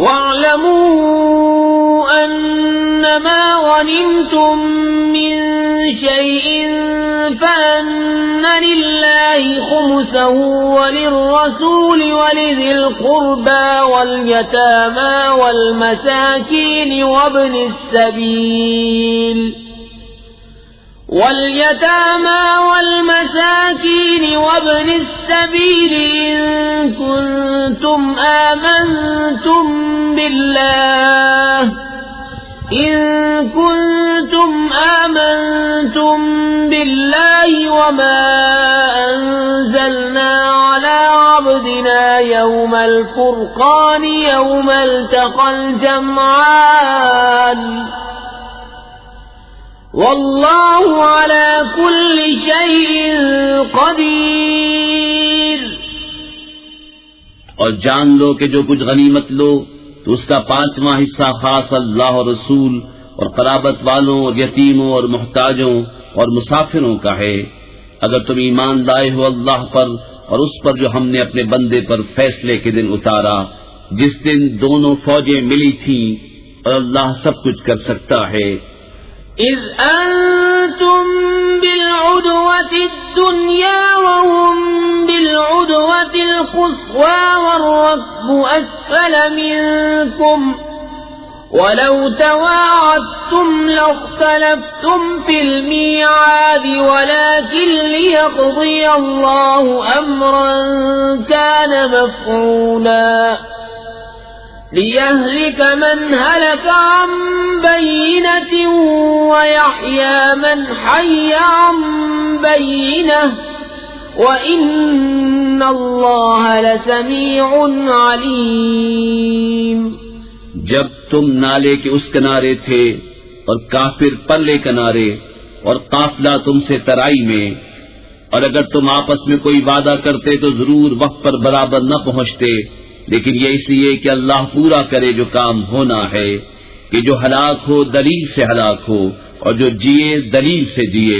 وَاعْلَمُوا أَنَّمَا غَنِمْتُم مِّن شَيْءٍ فَأَنَّ لِلَّهِ خُمُسَهُ وَلِلرَّسُولِ وَلِذِي الْقُرْبَى وَالْيَتَامَى وَالْمَسَاكِينِ وَابْنِ السَّبِيلِ إِن كُنتُمْ آمنتم بالله وما أنزلنا على عبدنا يوم الفرقان يوم التقى الجمعان واللہ علی کل شیء قدیر۔ اور جان لو کہ جو کچھ غنیمت لو تو اس کا 5واں حصہ خاص اللہ اور رسول اور قرابت والوں اور یتیموں اور محتاجوں اور مسافروں کا ہے، اگر تم ایمان لائے ہو اللہ پر اور اس پر جو ہم نے اپنے بندے پر فیصلے کے دن اتارا، جس دن دونوں فوجیں ملی تھیں، اور اللہ سب کچھ کر سکتا ہے۔ اذ انتم بالعدوة الدنيا وهم بالعدوة القصوى والركب اسفل منكم ولو تواعدتم لاختلفتم في الميعاد ولكن ليقضي الله امرا كان مفعولا لِيَهْلِكَ مَنْ هَلَكَ عَنْ بَيِّنَةٍ وَيَحْيَى مَنْ حَيَّ عَنْ بَيِّنَةٍ وَإِنَّ اللَّهَ لَسَمِيعٌ عَلِيمٌ۔ جب تم نالے کے اس کنارے تھے اور کافر پرلے کنارے اور قافلہ تم سے ترائی میں، اور اگر تم آپس میں کوئی وعدہ کرتے تو ضرور وقت پر برابر نہ پہنچتے، لیکن یہ اس لیے کہ اللہ پورا کرے جو کام ہونا ہے، کہ جو ہلاک ہو دلیل سے ہلاک ہو اور جو جیے دلیل سے جیے،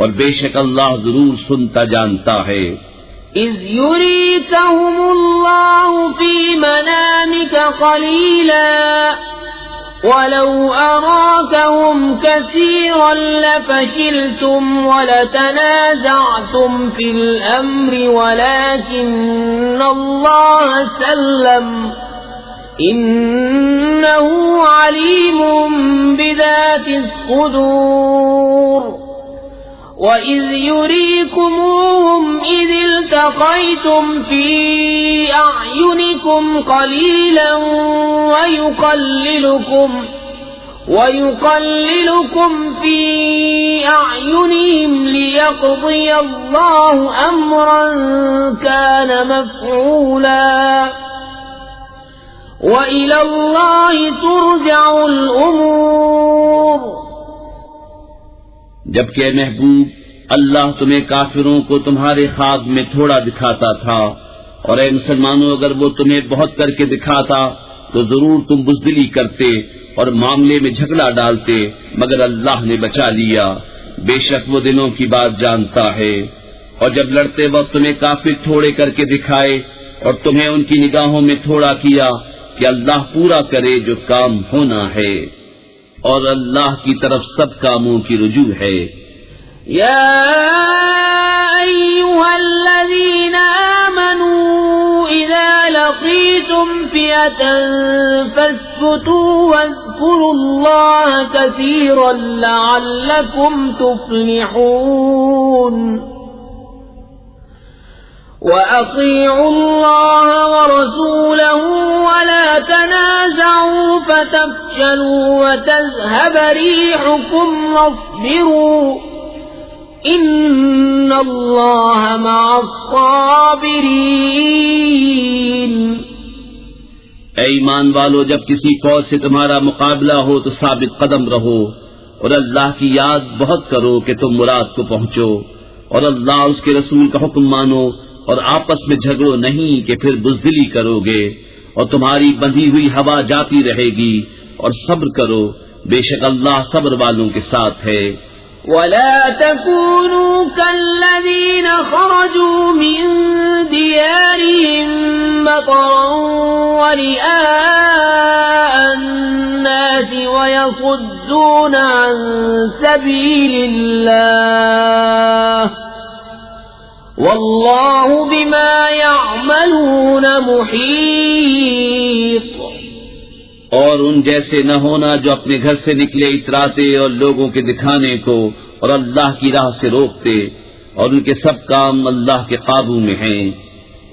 اور بے شک اللہ ضرور سنتا جانتا ہے۔ اذ یریکہم اللہ فی منامک قلیلا وَلَوْ أَرَاكَهُمْ كَثِيرًا لَفَشِلْتُمْ وَلَتَنَازَعْتُمْ فِي الْأَمْرِ وَلَكِنَّ اللَّهَ سَلَّمَ إِنَّهُ عَلِيمٌ بِذَاتِ الصُّدُورِ وَإِذْ يُرِيكُمُوهُمْ إِذِ الْتَقَيْتُمْ فِي أَعْيُنِكُمْ قَلِيلًا وَيُقَلِّلُكُمْ فِي أَعْيُنِهِمْ لِيَقْضِيَ اللَّهُ أَمْرًا كَانَ مَفْعُولًا وَإِلَى اللَّهِ تُرْجَعُ الْأُمُورُ۔ جبکہ اے محبوب اللہ تمہیں کافروں کو تمہارے خواب میں تھوڑا دکھاتا تھا، اور اے مسلمانوں اگر وہ تمہیں بہت کر کے دکھاتا تو ضرور تم بزدلی کرتے اور معاملے میں جھگڑا ڈالتے، مگر اللہ نے بچا لیا، بے شک وہ دلوں کی بات جانتا ہے۔ اور جب لڑتے وقت تمہیں کافر تھوڑے کر کے دکھائے اور تمہیں ان کی نگاہوں میں تھوڑا کیا، کہ اللہ پورا کرے جو کام ہونا ہے، اور اللہ کی طرف سب کاموں کی رجوع ہے۔ یا ایھا الذین آمنوا اذا لقیتم فئة فاثبتوا واذکروا اللہ کثیرا لعلکم تفلحون۔ وَأَطِيعُوا اللَّهَ وَرَسُولَهُ وَلَا تَنَازَعُوا فَتَفْشَلُوا وَتَذْهَبَ رِيحُكُمْ وَاصْبِرُوا إِنَّ اللَّهَ مَعَ الصَّابِرِينَ۔ اے ایمان والو، جب کسی فوج سے تمہارا مقابلہ ہو تو ثابت قدم رہو، اور اللہ کی یاد بہت کرو کہ تم مراد کو پہنچو، اور اللہ اس کے رسول کا حکم مانو، اور آپس میں جھگڑو نہیں کہ پھر بزدلی کرو گے، اور تمہاری بندھی ہوئی ہوا جاتی رہے گی، اور صبر کرو، بے شک اللہ صبر والوں کے ساتھ ہے۔ ولا تكونوا كالذين خرجوا من ديارهم بطرا ورئاء الناس ويصدون عن سبيل الله والله بما يعملون محيط. اور ان جیسے نہ ہونا جو اپنے گھر سے نکلے اتراتے اور لوگوں کے دکھانے کو اور اللہ کی راہ سے روکتے، اور ان کے سب کام اللہ کے قابو میں ہیں.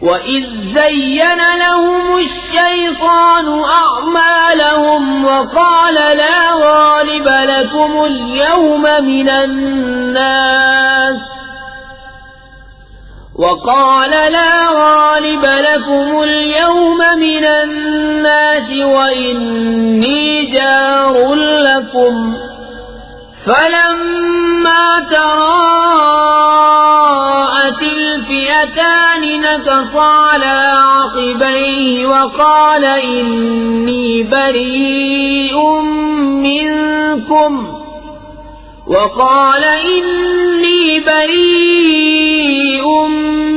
وَإِذْ زَيَّنَ لَهُمُ الشَّيْطَانُ أَعْمَالَهُمْ وَقَالَ لَا غَالِبَ لَكُمُ الْيَوْمَ مِنَ النَّاسِ وَإِنِّي جَارٌ لَكُمْ فَلَمَّا تَرَاءَتِ الْفِئَتَانِ نَكَصَ عَلَى عَقِبَيْهِ وَقَالَ إِنِّي بَرِيءٌ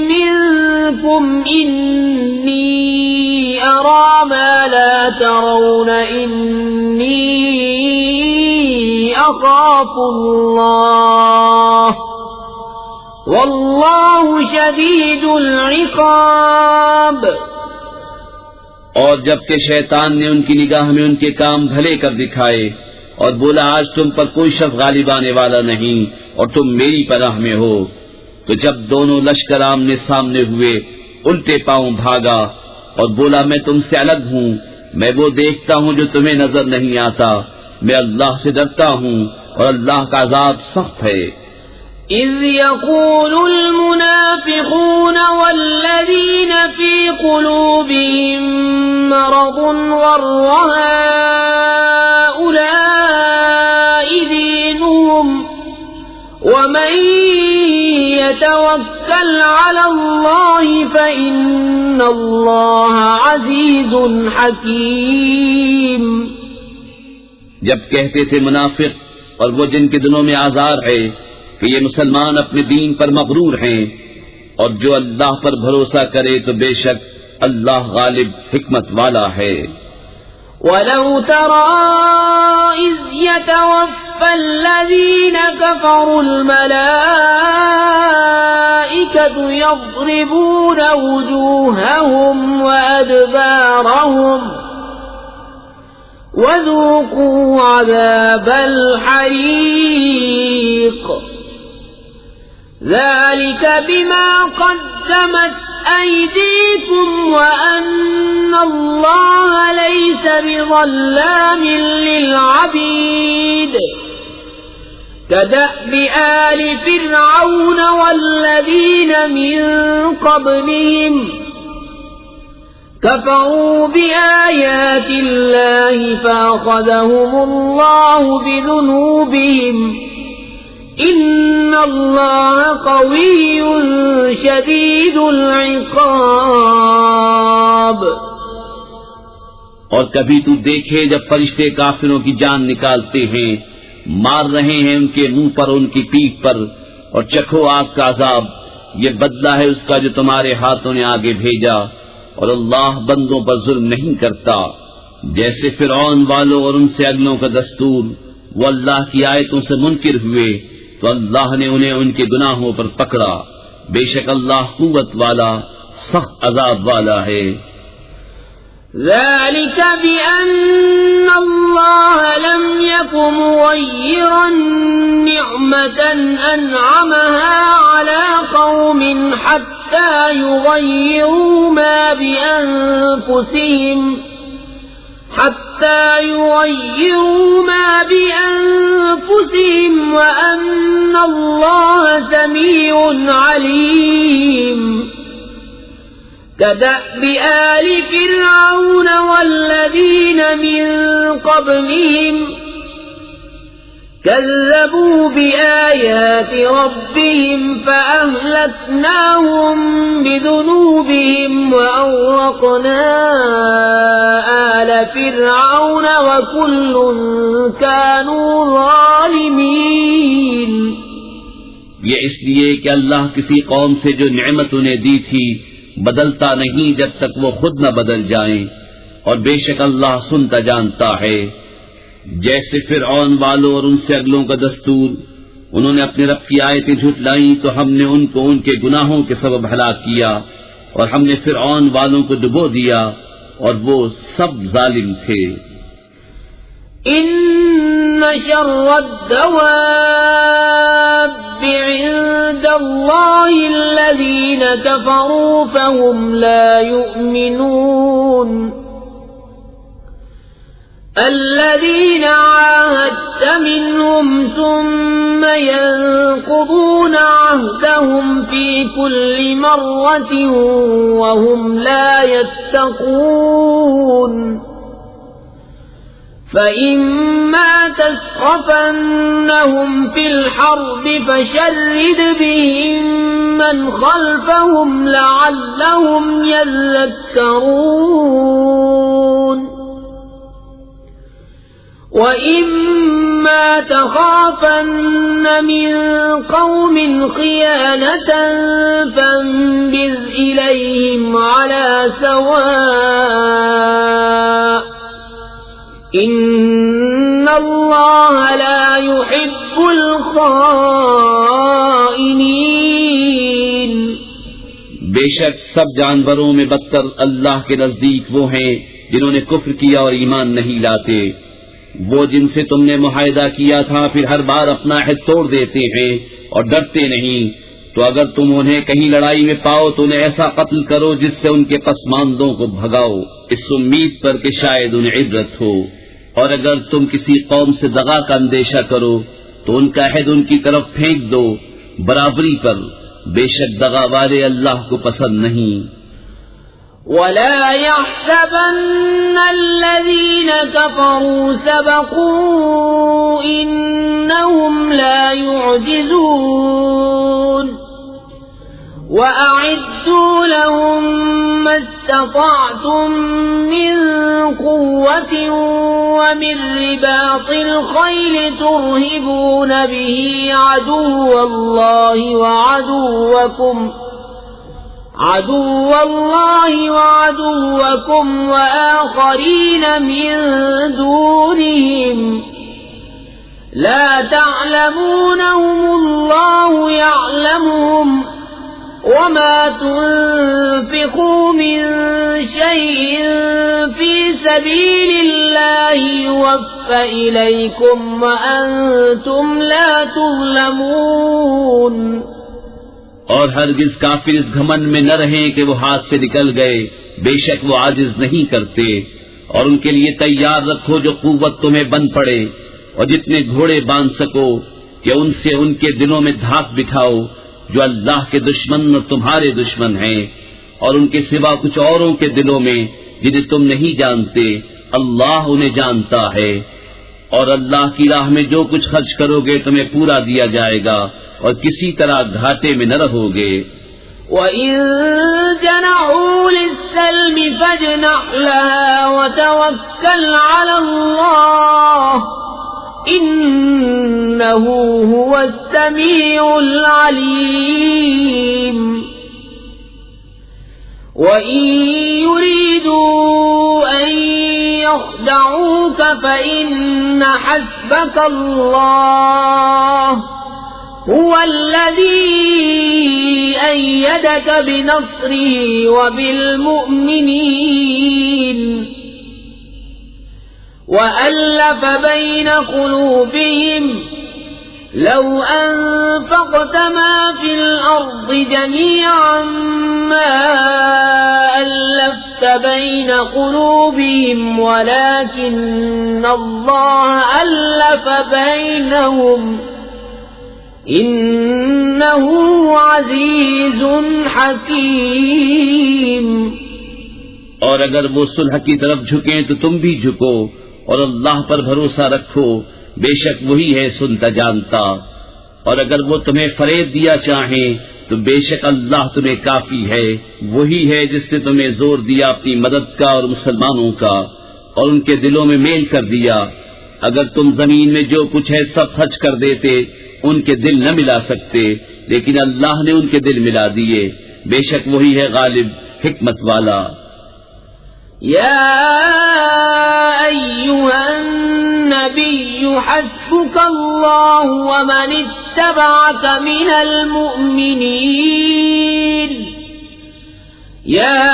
منكم إني أرى ما لا ترون إني أخاف الله والله شديد العقاب. اور جبکہ شیطان نے ان کی نگاہ میں ان کے کام بھلے کر دکھائے اور بولا آج تم پر کوئی شخص غالب آنے والا نہیں اور تم میری پناہ میں ہو، تو جب دونوں لشکر آمنے سامنے ہوئے الٹے پاؤں بھاگا اور بولا میں تم سے الگ ہوں، میں وہ دیکھتا ہوں جو تمہیں نظر نہیں آتا، میں اللہ سے ڈرتا ہوں اور اللہ کا عذاب سخت ہے. إذ يقول المنافقون والذين في قلوبهم مرض غر هؤلاء دينهم ومن يتوكل على الله فإن الله عزيز حكيم. جب کہتے تھے منافق اور وہ جن کے دلوں میں آزار ہے کہ یہ مسلمان اپنے دین پر مغرور ہیں، اور جو اللہ پر بھروسہ کرے تو بے شک اللہ غالب حکمت والا ہے. وَلَوْ تَرَى إِذْ يَتَوَفَّى الَّذِينَ كَفَرُوا الْمَلَائِكَةُ يَضْرِبُونَ وُجُوهَهُمْ وَأَدْبَارَهُمْ وَذُوقُوا عَذَابَ الْحَرِيقِ ذَلِكَ بِمَا قَدَّمَتْ أَيْدِيكُمْ وَأَنَّ اللَّهَ لَيْسَ بِظَلَّامٍ لِلْعَبِيدِ. كَدَأْبِ آلِ فِرْعَوْنَ وَالَّذِينَ مِن قَبْلِهِمْ كفروا بآيات الله فأخذهم الله بذنوبهم إن الله قوي شديد العقاب. اور کبھی تو دیکھے جب فرشتے کافروں کی جان نکالتے ہیں، مار رہے ہیں ان کے منہ پر ان کی پیٹھ پر، اور چکھو آگ کا عذاب، یہ بدلہ ہے اس کا جو تمہارے ہاتھوں نے آگے بھیجا، اور اللہ بندوں پر ظلم نہیں کرتا. جیسے فرعون والوں اور ان سے اگلوں کا دستور، وہ اللہ کی آیتوں سے منکر ہوئے تو اللہ نے انہیں ان کے گناہوں پر پکڑا، بے شک اللہ قوت والا سخت عذاب والا ہے. ذلك بأن الله لم يكن مغيرا نعمة أنعمها على قوم حتى يغيروا ما بأنفسهم وأن الله سميع عليم. كدأب آل فرعون والذين من قبلهم كذبوا بآيات ربهم فأهلكناهم بذنوبهم وأغرقنا آل فرعون وكل كانوا ظالمين. یہ اس لیے کہ اللہ کسی قوم سے جو نعمت انہیں دی تھی بدلتا نہیں جب تک وہ خود نہ بدل جائیں، اور بے شک اللہ سنتا جانتا ہے۔ جیسے فرعون والوں اور ان سے اگلوں کا دستور، انہوں نے اپنے رب کی آیتیں جھٹلائیں تو ہم نے ان کو ان کے گناہوں کے سبب ہلاک کیا، اور ہم نے فرعون والوں کو ڈبو دیا، اور وہ سب ظالم تھے۔ ان شر الدواب عند الله الذين كفروا فهم لا يؤمنون الذين عاهدت منهم ثم ينقضون عهدهم في كل مرة وهم لا يتقون فإما تثقفنهم في الحرب فشرد بهم من خلفهم لعلهم يذكرون وَإِمَّا تَخَافَنَّ مِنْ قَوْمٍ خِيَانَةً فَانبِذْ إِلَيْهِمْ عَلَى سَوَاءٍ إِنَّ اللَّهَ لَا يُحِبُّ الْخَائِنِينَ۔ بے شک سب جانوروں میں بدتر اللہ کے نزدیک وہ ہیں جنہوں نے کفر کیا اور ایمان نہیں لاتے، وہ جن سے تم نے معاہدہ کیا تھا پھر ہر بار اپنا عہد توڑ دیتے ہیں اور ڈرتے نہیں، تو اگر تم انہیں کہیں لڑائی میں پاؤ تو انہیں ایسا قتل کرو جس سے ان کے پسماندوں کو بھگاؤ، اس امید پر کہ شاید انہیں عبرت ہو۔ اور اگر تم کسی قوم سے دغا کا اندیشہ کرو تو ان کا عہد ان کی طرف پھینک دو برابری پر، بے شک دغا والے اللہ کو پسند نہیں۔ وَلَا يَحْسَبَنَّ الَّذِينَ كَفَرُوا سَبَقُوا إِنَّهُمْ لَا يُعْجِزُونَ وَأَعِدُّوا لَهُم مَّا اسْتَطَعْتُم مِّن قُوَّةٍ وَمِن رِّبَاطِ الْخَيْلِ تُرْهِبُونَ بِهِ عَدُوَّ اللَّهِ وَعَدُوَّكُمْ وَآخَرِينَ مِن دُونِهِمْ لَا تَعْلَمُونَهُمُ اللَّهُ يَعْلَمُهُمْ وَمَا تُنفِقُوا مِن شَيْءٍ فِي سَبِيلِ اللَّهِ يُوَفَّ إِلَيْكُمْ وَأَنتُمْ لَا تُظْلَمُونَ۔ اور ہرگز کافر اس گھمنڈ میں نہ رہیں کہ وہ ہاتھ سے نکل گئے، بے شک وہ عاجز نہیں کرتے، اور ان کے لیے تیار رکھو جو قوت تمہیں بن پڑے، اور جتنے گھوڑے باندھ سکو کہ ان سے ان کے دلوں میں دھاک بٹھاؤ جو اللہ کے دشمن اور تمہارے دشمن ہیں، اور ان کے سوا کچھ اوروں کے دلوں میں جنہیں تم نہیں جانتے، اللہ انہیں جانتا ہے۔ اور اللہ کی راہ میں جو کچھ خرچ کرو گے تمہیں پورا دیا جائے گا، اور کسی طرح گھاٹے میں نہ رہو گے۔ وَإِن جَنَحُوا لِلسَّلْمِ فَاجْنَحْ لَهَا وَتَوَكَّلْ عَلَى اللَّهِ إِنَّهُ هُوَ السَّمِيعُ الْعَلِيمُ وَإِن يُرِيدُوا أَن يَخْدَعُوكَ فَإِنَّ حَسْبَكَ اللَّهُ هُوَ الَّذِي أَيَّدَكَ بِنَصْرِهِ وَبِالْمُؤْمِنِينَ وَأَلَّفَ بَيْنَ قُلُوبِهِمْ لَوْ أَنفَقْتَ مَا فِي الْأَرْضِ جَمِيعًا مَا أَلَّفْتَ بَيْنَ قُلُوبِهِمْ وَلَكِنَّ اللَّهَ أَلَّفَ بَيْنَهُمْ إِنَّهُ عَزِيزٌ حَكِيمٌ۔ اور اگر وہ صلح کی طرف جھکیں تو تم بھی جھکو، اور اللہ پر بھروسہ رکھو، بے شک وہی ہے سنتا جانتا۔ اور اگر وہ تمہیں فریب دیا چاہیں تو بے شک اللہ تمہیں کافی ہے، وہی ہے جس نے تمہیں زور دیا اپنی مدد کا اور مسلمانوں کا، اور ان کے دلوں میں میل کر دیا۔ اگر تم زمین میں جو کچھ ہے سب خرچ کر دیتے ان کے دل نہ ملا سکتے، لیکن اللہ نے ان کے دل ملا دیے، بے شک وہی ہے غالب حکمت والا۔ يا أيها النبي حسبك الله ومن اتبعك من المؤمنين يا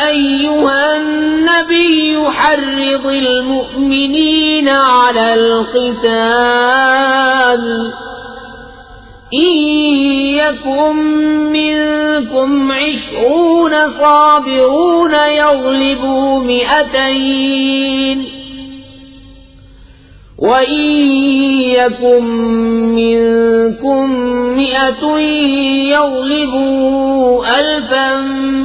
أيها النبي حرض المؤمنين على القتال إن يكن منكم 20 صابرون يغلبوا 200 وإن يكن منكم 100 يغلبوا 1000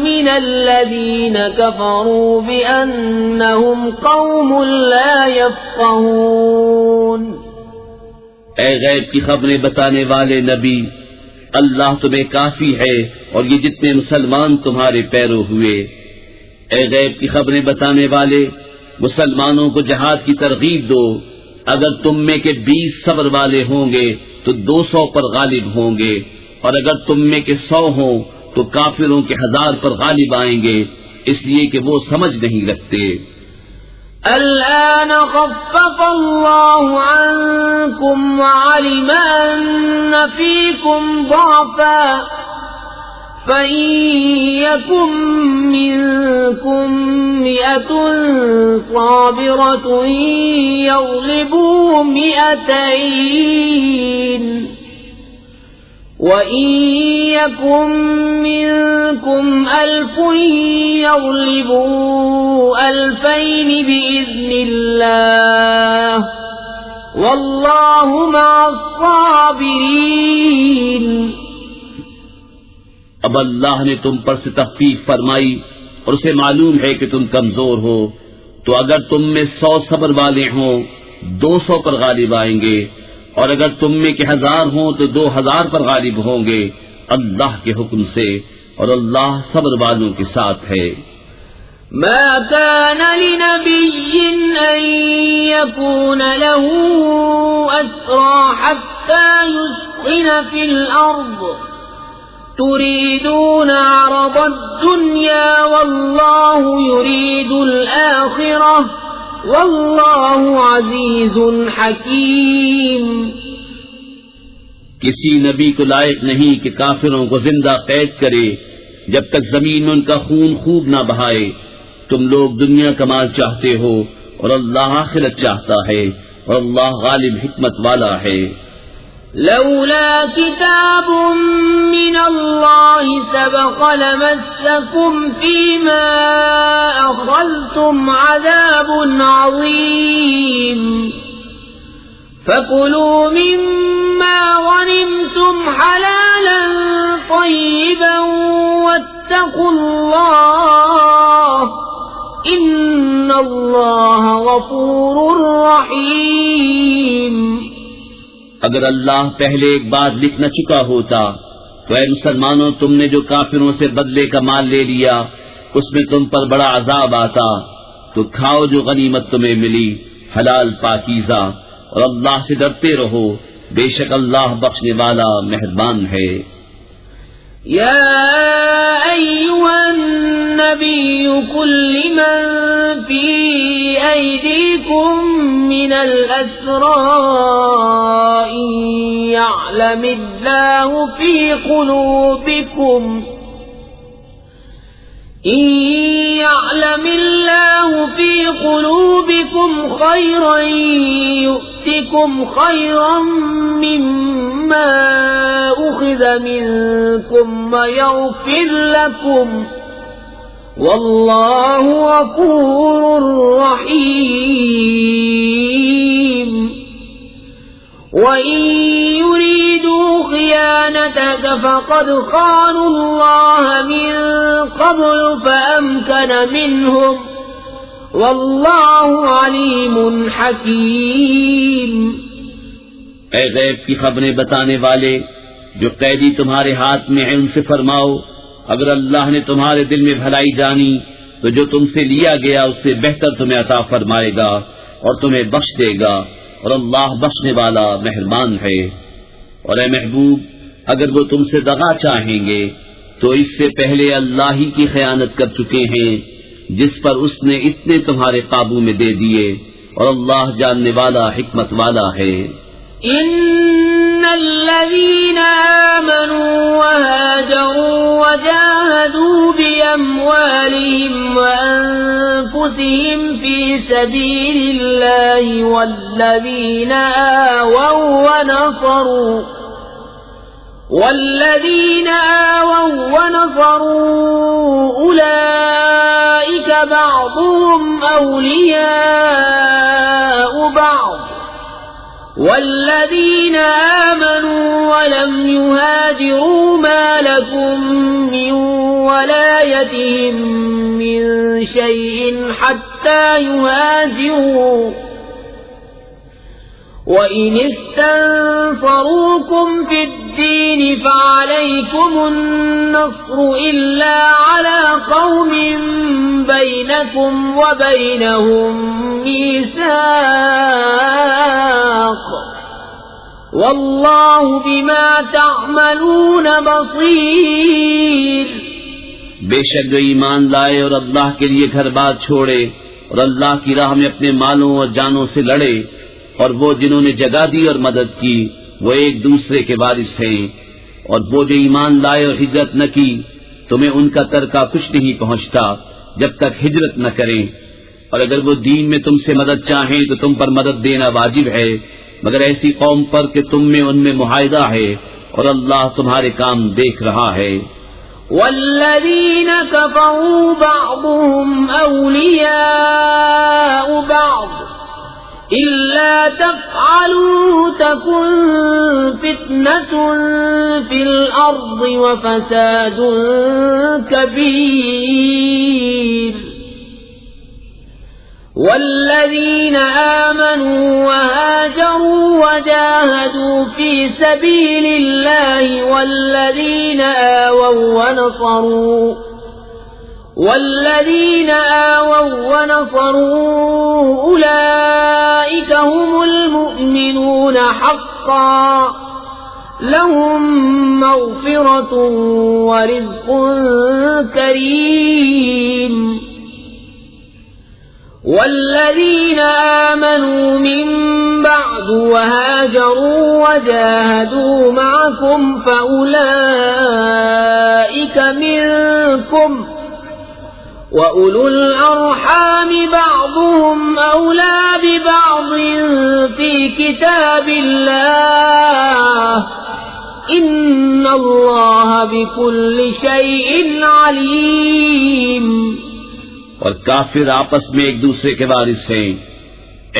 من الذين كفروا بأنهم قوم لا يفقهون۔ اے غیب کی خبریں بتانے والے نبی، اللہ تمہیں کافی ہے اور یہ جتنے مسلمان تمہارے پیرو ہوئے۔ اے غیب کی خبریں بتانے والے، مسلمانوں کو جہاد کی ترغیب دو، اگر تم میں کے 20 صبر والے ہوں گے تو 200 پر غالب ہوں گے، اور اگر تم میں کے 100 ہوں تو کافروں کے 1000 پر غالب آئیں گے، اس لیے کہ وہ سمجھ نہیں رکھتے۔ الآن خفف الله عنكم وعلم أن فيكم ضعفا فإن يكن منكم 100 صابرة يغلبوا 200 وَإِن يَكُن مِّنكُمْ 1000 يَغْلِبُوا 2000 بِإِذْنِ اللَّهِ وَاللَّهُ مَعَ الصَّابِرِينَ۔ اب اللہ نے تم پر سے تخفیف فرمائی اور اسے معلوم ہے کہ تم کمزور ہو، تو اگر تم میں 100 صبر والے ہوں 200 پر غالب آئیں گے، اور اگر تم میں کے 1000 ہوں تو 2000 پر غالب ہوں گے اللہ کے حکم سے، اور اللہ صبر والوں کے ساتھ ہے۔ ما كان لنبي أن يكون له أسرى حتى يسخن في الأرض تريدون عرض الدنيا والله يريد الآخرة واللہ عزیز حکیم۔ کسی نبی کو لائق نہیں کہ کافروں کو زندہ قید کرے جب تک زمین ان کا خون خوب نہ بہائے۔ تم لوگ دنیا کا مال چاہتے ہو اور اللہ آخرت چاہتا ہے، اور اللہ غالب حکمت والا ہے۔ لولا كتاب من الله سبق لمسكم فيما أخذتم عذاب عظيم فكلوا مما غنمتم حلالا طيبا واتقوا الله إن الله غفور رحيم۔ اگر اللہ پہلے ایک بات لکھ نہ چکا ہوتا تو اے مسلمانوں، تم نے جو کافروں سے بدلے کا مال لے لیا اس میں تم پر بڑا عذاب آتا، تو کھاؤ جو غنیمت تمہیں ملی حلال پاکیزہ، اور اللہ سے ڈرتے رہو، بے شک اللہ بخشنے والا مہربان ہے۔ يا أيها النبي قل لمن في أيديكم من الأسرى إن يعلم الله في قلوبكم خيرا يؤتكم خيرا مما أخذ منكم ويغفر لكم والله غفور رحيم۔ وَإِن يُرِيدُوا خِيَانَتَكَ فَقَدْ خَانُوا اللَّهَ مِن قَبْلُ فَأَمْكَنَ مِنْهُمْ وَاللَّهُ عَلِيمٌ حَكِيمٌ۔ اے غیب کی خبریں بتانے والے، جو قیدی تمہارے ہاتھ میں ہیں ان سے فرماؤ، اگر اللہ نے تمہارے دل میں بھلائی جانی تو جو تم سے لیا گیا اس سے بہتر تمہیں عطا فرمائے گا اور تمہیں بخش دے گا، اور اللہ بخشنے والا مہربان ہے۔ اور اے محبوب اگر وہ تم سے دغا چاہیں گے تو اس سے پہلے اللہ ہی کی خیانت کر چکے ہیں جس پر اس نے اتنے تمہارے قابو میں دے دیے، اور اللہ جاننے والا حکمت والا ہے۔ ان الذين آمنوا وهاجروا وجاهدوا بأموالهم وأنفسهم في سبيل الله والذين آووا ونصروا أولئك بعضهم أولياء بعض والذين آمنوا ولم يهاجروا ما لكم من ولايتهم من شيء حتى يهاجروا وإن استنصروكم في الدين فعليكم النصر إلا على قوم بينكم وبينهم ميثاق والله بما تعملون بصير۔ بے شک جو ایمان لائے اور اللہ کے لیے گھر بار چھوڑے اور اللہ کی راہ میں اپنے مالوں اور جانوں سے لڑے، اور وہ جنہوں نے جگہ دی اور مدد کی وہ ایک دوسرے کے وارث ہیں، اور وہ جو ایمان لائے اور ہجرت نہ کی تمہیں ان کا ترکہ کچھ نہیں پہنچتا جب تک ہجرت نہ کریں، اور اگر وہ دین میں تم سے مدد چاہیں تو تم پر مدد دینا واجب ہے، مگر ایسی قوم پر کہ تم میں ان میں معاہدہ ہے اور اللہ تمہارے کام دیکھ رہا ہے۔ والذین کفروا بعضهم اولیاء بعض إلا تفعلوا تكن فتنة في الأرض وفساد كبير۔ والذين آمنوا وهاجروا وجاهدوا في سبيل الله والذين آووا ونصروا أولئك هم المؤمنون حقا لهم مغفرة ورزق كريم۔ والذين آمنوا من بعد وهاجروا وجاهدوا معكم فأولئك منكم وَأُولُو الْأَرْحَامِ بَعْضُهُمْ أَوْلَى بِبَعْضٍ فِي كِتَابِ اللَّهِ إِنَّ اللَّهَ بِكُلِّ شَيْءٍ عَلِيمٌ۔ اور کافر آپس میں ایک دوسرے کے وارث ہیں،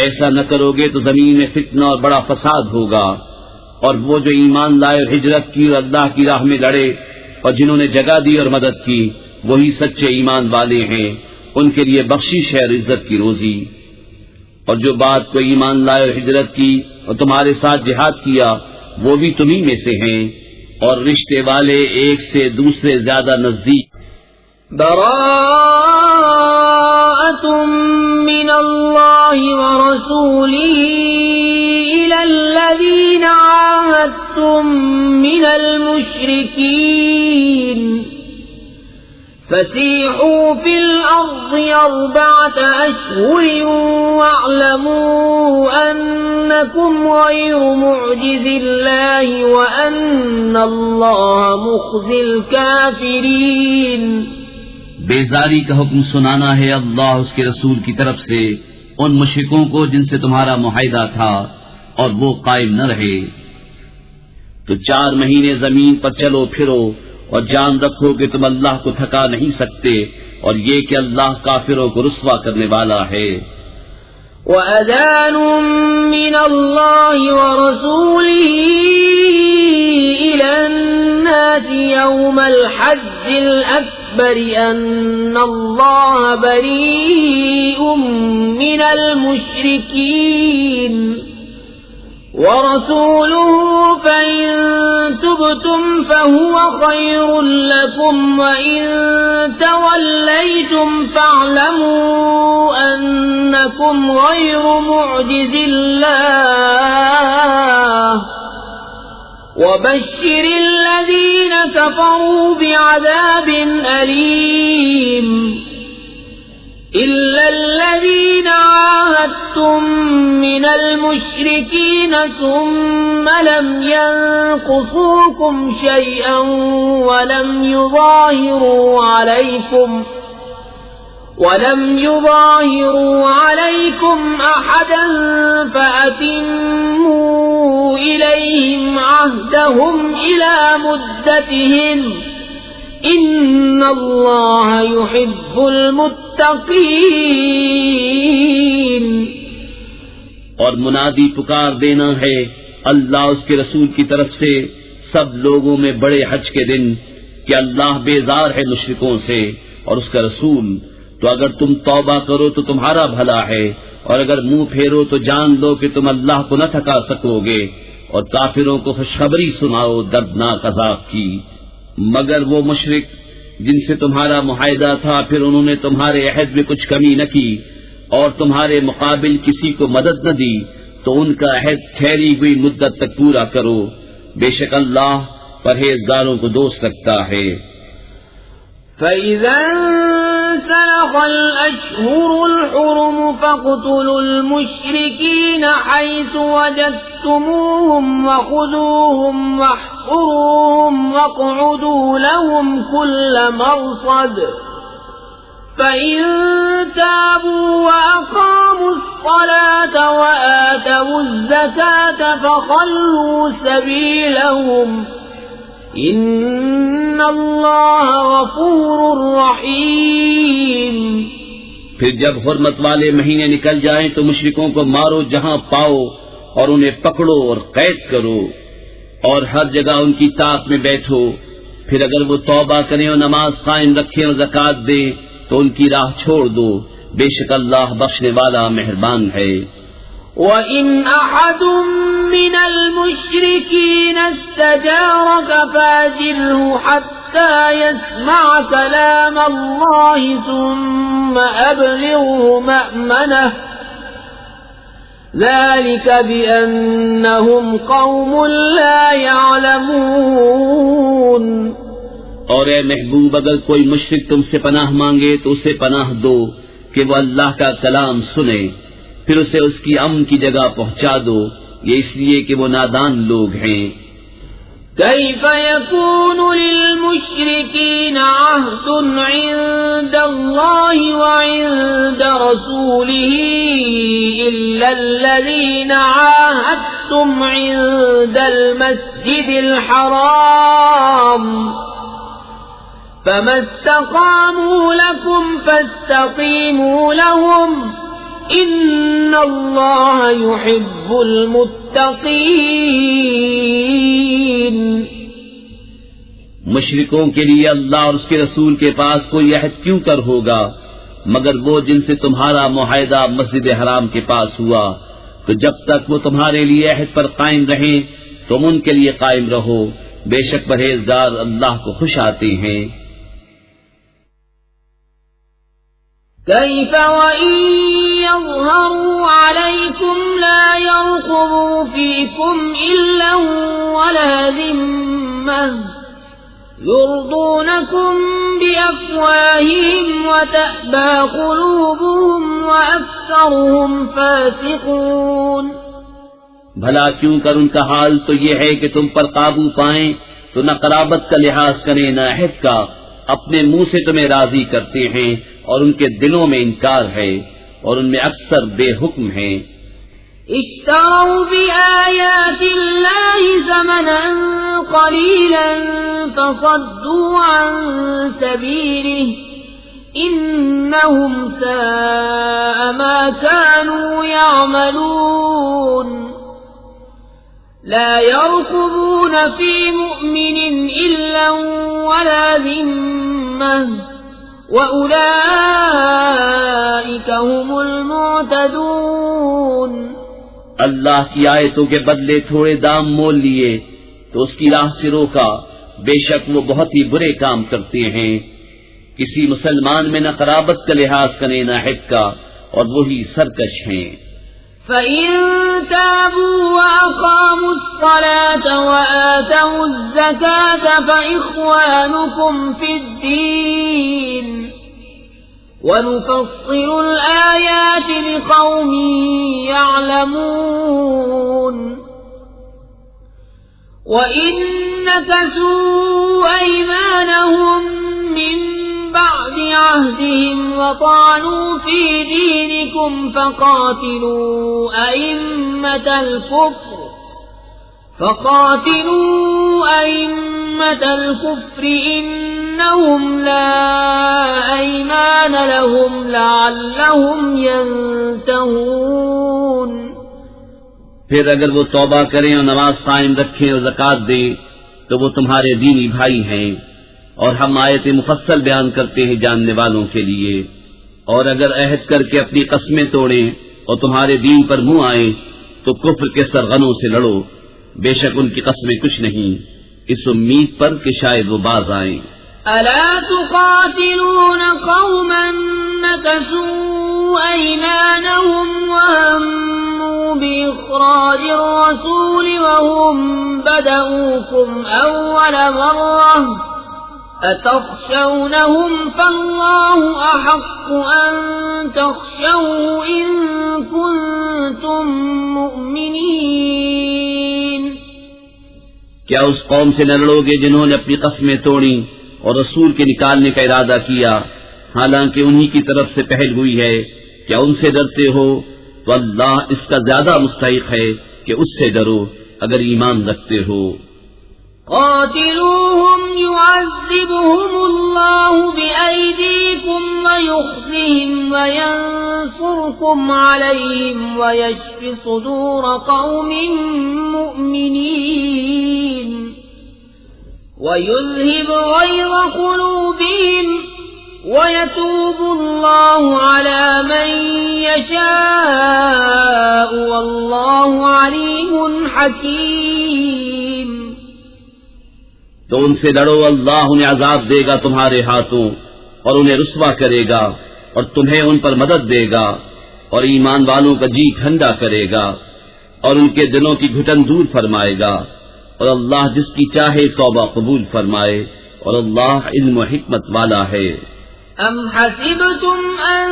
ایسا نہ کرو گے تو زمین میں فتنہ اور بڑا فساد ہوگا، اور وہ جو ایمان لائے اور ہجرت کی اور اللہ کی راہ میں لڑے اور جنہوں نے جگہ دی اور مدد کی وہی سچے ایمان والے ہیں، ان کے لیے بخشش ہے اور عزت کی روزی۔ اور جو بات کو ایمان لائے اور ہجرت کی اور تمہارے ساتھ جہاد کیا وہ بھی تمہیں میں سے ہیں، اور رشتے والے ایک سے دوسرے زیادہ نزدیک۔ براءۃ من اللہ ورسولہ الی الذین عاہدتم من المشرکین فسیحوا فی الارض 4 اشہر واعلموا انکم غیر معجز اللہ وان اللہ مخزی الکافرین۔ بیزاری کا حکم سنانا ہے اللہ اس کے رسول کی طرف سے ان مشرکوں کو جن سے تمہارا معاہدہ تھا اور وہ قائم نہ رہے، تو 4 مہینے زمین پر چلو پھرو اور جان رکھو کہ تم اللہ کو تھکا نہیں سکتے، اور یہ کہ اللہ کافروں کو رسوا کرنے والا ہے۔ وَأَذَانٌ مِّنَ اللَّهِ وَرَسُولِهِ إِلَى النَّاسِ يَوْمَ الْحَجِّ الْأَكْبَرِ أَنَّ اللَّهَ بَرِيءٌ مِّنَ الْمُشْرِكِينَ وَرَسُولُهُ فَإِن تُبْتُمْ فَهُوَ خَيْرٌ لَّكُمْ وَإِن تَوَلَّيْتُمْ فَاعْلَمُوا أَنَّكُمْ غَيْرُ مُعْجِزِ اللَّهِ وبشر الذين كفروا بعذاب أليم إلا الذين عاهدتم من المشركين ثم لم ينقصوكم شيئا ولم يظاهروا عليكم أحدا فأتموا إليهم عهدهم إلى مدتهم إن الله يحب المتقين. اور منادی پکار دینا ہے اللہ اس کے رسول کی طرف سے سب لوگوں میں بڑے حج کے دن کہ اللہ بیزار ہے مشرکوں سے اور اس کا رسول، تو اگر تم توبہ کرو تو تمہارا بھلا ہے، اور اگر منہ پھیرو تو جان لو کہ تم اللہ کو نہ تھکا سکو گے، اور کافروں کو خوشخبری سناؤ دردناک عذاب کی. مگر وہ مشرک جن سے تمہارا معاہدہ تھا پھر انہوں نے تمہارے عہد میں کچھ کمی نہ کی اور تمہارے مقابل کسی کو مدد نہ دی، تو ان کا عہد ٹھہری ہوئی مدت تک پورا کرو، بے شک اللہ پرہیزگاروں کو دوست رکھتا ہے. فَإِذَا انسلخ الْأَشْهُرُ الْحُرُمُ فَاقْتُلُوا الْمُشْرِكِينَ حَيْثُ وَجَدتُّمُوهُمْ وَخُذُوهُمْ وَاحْصُرُوهُمْ وَاقْعُدُوا لَهُمْ كُلَّ مَرْصَدٍ فَإِن تَابُوا وَأَقَامُوا الصَّلَاةَ وَآتَوُا الزَّكَاةَ فَخَلُّوا سَبِيلَهُمْ ان اللہ غفور رحیم. پھر جب حرمت والے مہینے نکل جائیں تو مشرکوں کو مارو جہاں پاؤ اور انہیں پکڑو اور قید کرو اور ہر جگہ ان کی طاق میں بیٹھو. پھر اگر وہ توبہ کریں اور نماز قائم رکھیں اور زکوٰۃ دیں تو ان کی راہ چھوڑ دو، بے شک اللہ بخشنے والا مہربان ہے. وَإِنْ أَحَدٌ مِّنَ الْمُشْرِكِينَ اسْتَجَارَكَ فَأَجِرْهُ حَتَّى يَسْمَعَ كَلَامَ اللَّهِ ثُمَّ أَبْلِغْهُ مَأْمَنَهُ ذَلِكَ بِأَنَّهُمْ قَوْمٌ لَا يَعْلَمُونَ. اور اے محبوب اگر کوئی مشرک تم سے پناہ مانگے تو اسے پناہ دو کہ وہ اللہ کا کلام سنے، پھر اسے اس کی امن کی جگہ پہنچا دو، یہ اس لیے کہ وہ نادان لوگ ہیں. كيف يكون للمشركين عهد عند الله وعند رسوله إلا الذين عاهدتم عند المسجد الحرام فما استقاموا لكم فاستقيموا لهم ان اللہ يحب المتقین. مشرکوں کے لیے اللہ اور اس کے رسول کے پاس کوئی عہد کیوں کر ہوگا مگر وہ جن سے تمہارا معاہدہ مسجد حرام کے پاس ہوا، تو جب تک وہ تمہارے لیے عہد پر قائم رہیں تم ان کے لیے قائم رہو، بے شک پرہیزگار اللہ کو خوش آتے ہیں. كيف وإن يظهروا عليكم لا يرقبوا فيكم إلا ولا ذمة يرضونكم بأفواههم وتأبى قلوبهم وأكثرهم فاسقون. بھلا کیوں کر ان کا حال تو یہ ہے کہ تم پر قابو پائیں تو نہ قرابت کا لحاظ کریں نہ عہد کا، اپنے منہ سے تمہیں راضی کرتے ہیں اور ان کے دلوں میں انکار ہے اور ان میں اکثر بے حکم ہیں. اشتروا بآیات اللہ ثمنا قلیلا فصدوا عن سبیلہ انہم ساء ما كانوا يعملون. لا يرقبون في مؤمن إلا ولا ذمة وَأُولَئِكَ هُمُ الْمُعْتَدُونَ. اللہ کی آیتوں کے بدلے تھوڑے دام مول لیے تو اس کی راہ سے روکا، بے شک وہ بہت ہی برے کام کرتے ہیں. کسی مسلمان میں نہ قرابت کا لحاظ کریں نہ عہد کا، اور وہی سرکش ہیں. فَإِن تَابُوا وَأَقَامُوا الصَّلَاةَ وَآتَوُا الزكاة فإخوانكم في الدين ونفصل الآيات لقوم يعلمون وإن نكثوا أيمانهم من بعد عهدهم وطعنوا في دينكم فقاتلوا أئمة الكفر إنهم لا أيمان لهم لعلهم ينتهون. پھر اگر وہ توبہ کریں اور نماز قائم رکھیں اور زکوٰۃ دیں تو وہ تمہارے دینی بھائی ہیں، اور ہم آیت مفصل بیان کرتے ہیں جاننے والوں کے لیے. اور اگر عہد کر کے اپنی قسمیں توڑیں اور تمہارے دین پر منہ آئیں تو کفر کے سرغنوں سے لڑو، بے شک ان کی قسمیں کچھ نہیں، اس امید پر کہ شاید وہ باز آئیں. ألا تقاتلون قوما نكثوا أيمانهم وهموا بإخراج الرسول وهم بدؤوكم أول مرة أتخشونهم فالله أحق أن تخشوه إن كنتم مؤمنين. کیا اس قوم سے نہ لڑو گے جنہوں نے اپنی قسمیں توڑی اور رسول کے نکالنے کا ارادہ کیا حالانکہ انہی کی طرف سے پہل ہوئی ہے؟ کیا ان سے ڈرتے ہو؟ تو اللہ اس کا زیادہ مستحق ہے کہ اس سے ڈرو اگر ایمان رکھتے ہو. قاتلوهم يعذبهم الله بأيديكم ويخزهم وينصركم عليهم ويشف صدور قوم مؤمنين ويذهب غيظ قلوبهم ويتوب الله على من يشاء والله عليم حكيم. تو ان سے لڑو، اللہ انہیں عذاب دے گا تمہارے ہاتھوں اور انہیں رسوا کرے گا اور تمہیں ان پر مدد دے گا اور ایمان والوں کا جی ٹھنڈا کرے گا اور ان کے دلوں کی گھٹن دور فرمائے گا، اور اللہ جس کی چاہے توبہ قبول فرمائے، اور اللہ علم و حکمت والا ہے. أم حسبتم أن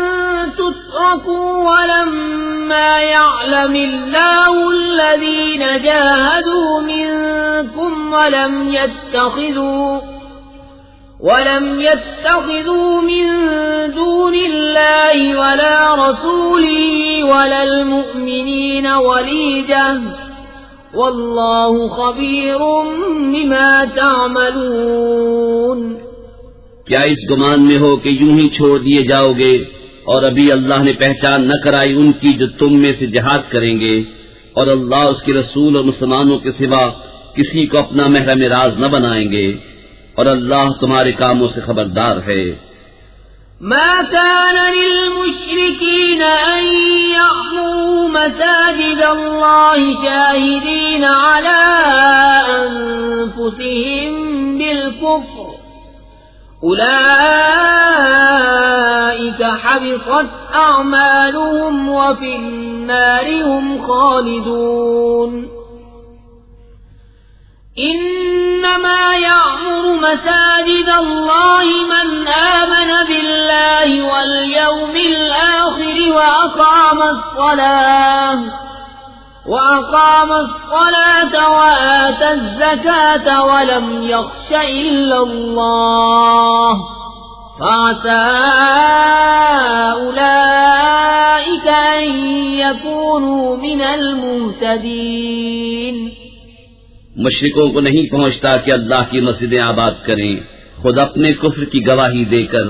تتركوا ولما يعلم الله الذين جاهدوا منكم ولم يتخذوا من دون الله ولا رسوله ولا المؤمنين وليجة والله خبير بما تعملون. کیا اس گمان میں ہو کہ یوں ہی چھوڑ دیے جاؤ گے اور ابھی اللہ نے پہچان نہ کرائی ان کی جو تم میں سے جہاد کریں گے، اور اللہ اس کے رسول اور مسلمانوں کے سوا کسی کو اپنا محرم راز نہ بنائیں گے، اور اللہ تمہارے کاموں سے خبردار ہے. ما كان للمشركين أن يعمروا مساجد الله شاهدين على أنفسهم بالكفر أولئك حبطت أعمالهم وفي النار هم خالدون. إنما يعمر مساجد الله من آمن بالله واليوم الآخر وأقام الصلاة وآتى الزكاة ولم يخش إلا الله فعسى أولئك أن يكونوا من المهتدين. مشرکوں کو نہیں پہنچتا کہ اللہ کی مسجدیں آباد کریں خود اپنے کفر کی گواہی دے کر،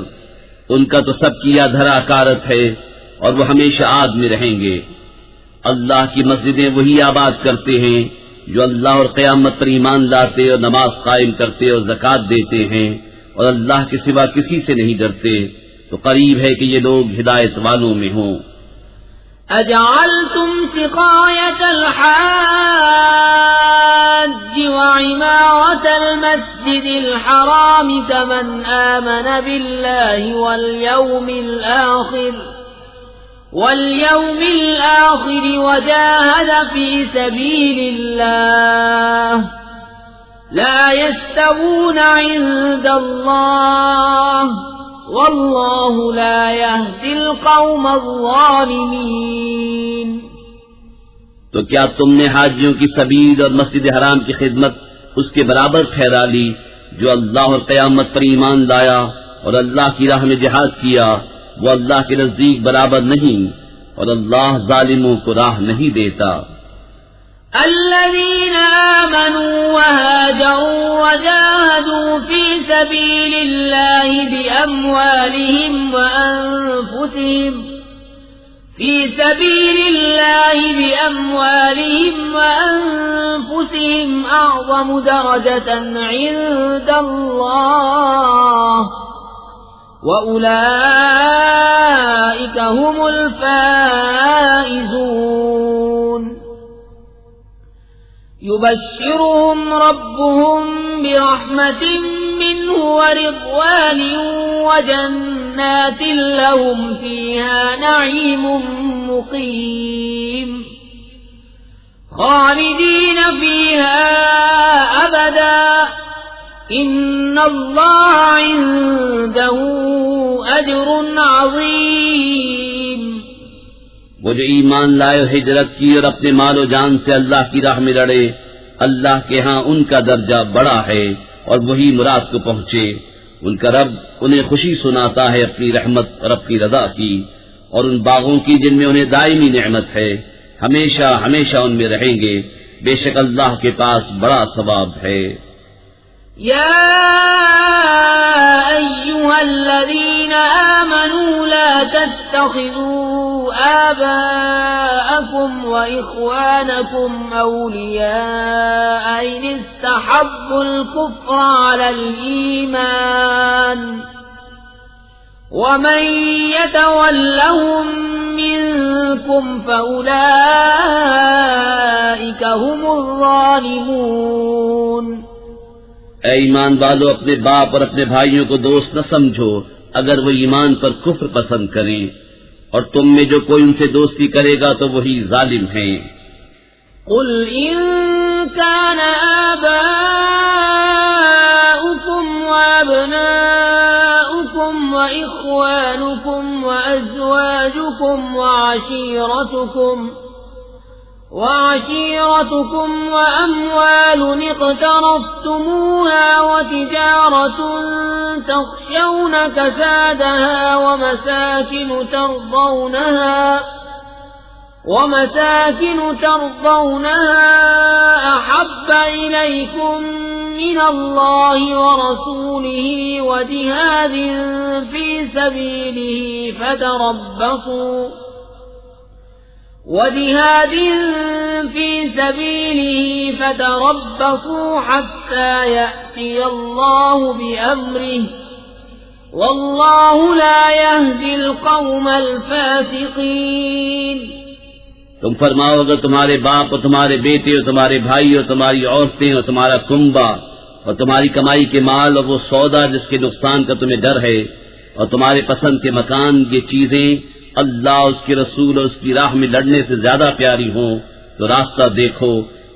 ان کا تو سب کیا دھرا کارت ہے اور وہ ہمیشہ آگ میں رہیں گے. اللہ کی مسجدیں وہی آباد کرتے ہیں جو اللہ اور قیامت پر ایمان لاتے اور نماز قائم کرتے اور زکوٰۃ دیتے ہیں اور اللہ کے سوا کسی سے نہیں ڈرتے، تو قریب ہے کہ یہ لوگ ہدایت والوں میں ہوں. أجعلتم سقاية الحاج وعمارة المسجد الحرام كمن آمن بالله واليوم الآخر وجاهد في سبيل الله لا يستوون عند الله والله لا يهدي القوم الظالمين۔ تو کیا تم نے حاجیوں کی سبیل اور مسجد حرام کی خدمت اس کے برابر ٹھہرا لی جو اللہ اور قیامت پر ایمان لایا اور اللہ کی راہ میں جہاد کیا؟ وہ اللہ کے نزدیک برابر نہیں، اور اللہ ظالموں کو راہ نہیں دیتا۔ الذين آمنوا وهاجروا وجاهدوا في سبيل الله بأموالهم وأنفسهم أعظم درجة عند الله وأولئك هم الفائزون۔ يبشرهم ربهم برحمة منه ورضوان وجنات لهم فيها نعيم مقيم خالدين فيها أبدا إن الله عنده أجر عظيم۔ وہ جو ایمان لائے اور ہجرت کی اور اپنے مال و جان سے اللہ کی راہ میں لڑے، اللہ کے ہاں ان کا درجہ بڑا ہے اور وہی مراد کو پہنچے۔ ان کا رب انہیں خوشی سناتا ہے اپنی رحمت اور اپنی رضا کی، اور ان باغوں کی جن میں انہیں دائمی نعمت ہے، ہمیشہ ہمیشہ ان میں رہیں گے، بے شک اللہ کے پاس بڑا ثواب ہے۔ يا أيها الذين آمنوا لا تتخذوا آباءكم وإخوانكم أولياء إن استحبوا الكفر على الإيمان ومن يتولهم منكم فأولئك هم الظالمون۔ اے ایمان والو، اپنے باپ اور اپنے بھائیوں کو دوست نہ سمجھو اگر وہ ایمان پر کفر پسند کریں، اور تم میں جو کوئی ان سے دوستی کرے گا تو وہی ظالم ہیں۔ قل إن كان آباؤكم وأبناؤكم وإخوانكم وأزواجكم وعشيرتكم وأموال اقترفتموها وتجارة تخشون كسادها ومساكن ترضونها أحب إليكم من الله ورسوله وجهاد في سبيله فتربصوا حتى يأتي الله بأمره والله لا يهدي القوم الفاسقين۔ تم فرماؤ، اگر تمہارے باپ اور تمہارے بیٹے اور تمہارے بھائی اور تمہاری عورتیں اور تمہارا کنبہ اور تمہاری کمائی کے مال اور وہ سودا جس کے نقصان کا تمہیں ڈر ہے اور تمہارے پسند کے مکان، یہ چیزیں اللہ، اس کے رسول اور اس کی راہ میں لڑنے سے زیادہ پیاری ہوں تو راستہ دیکھو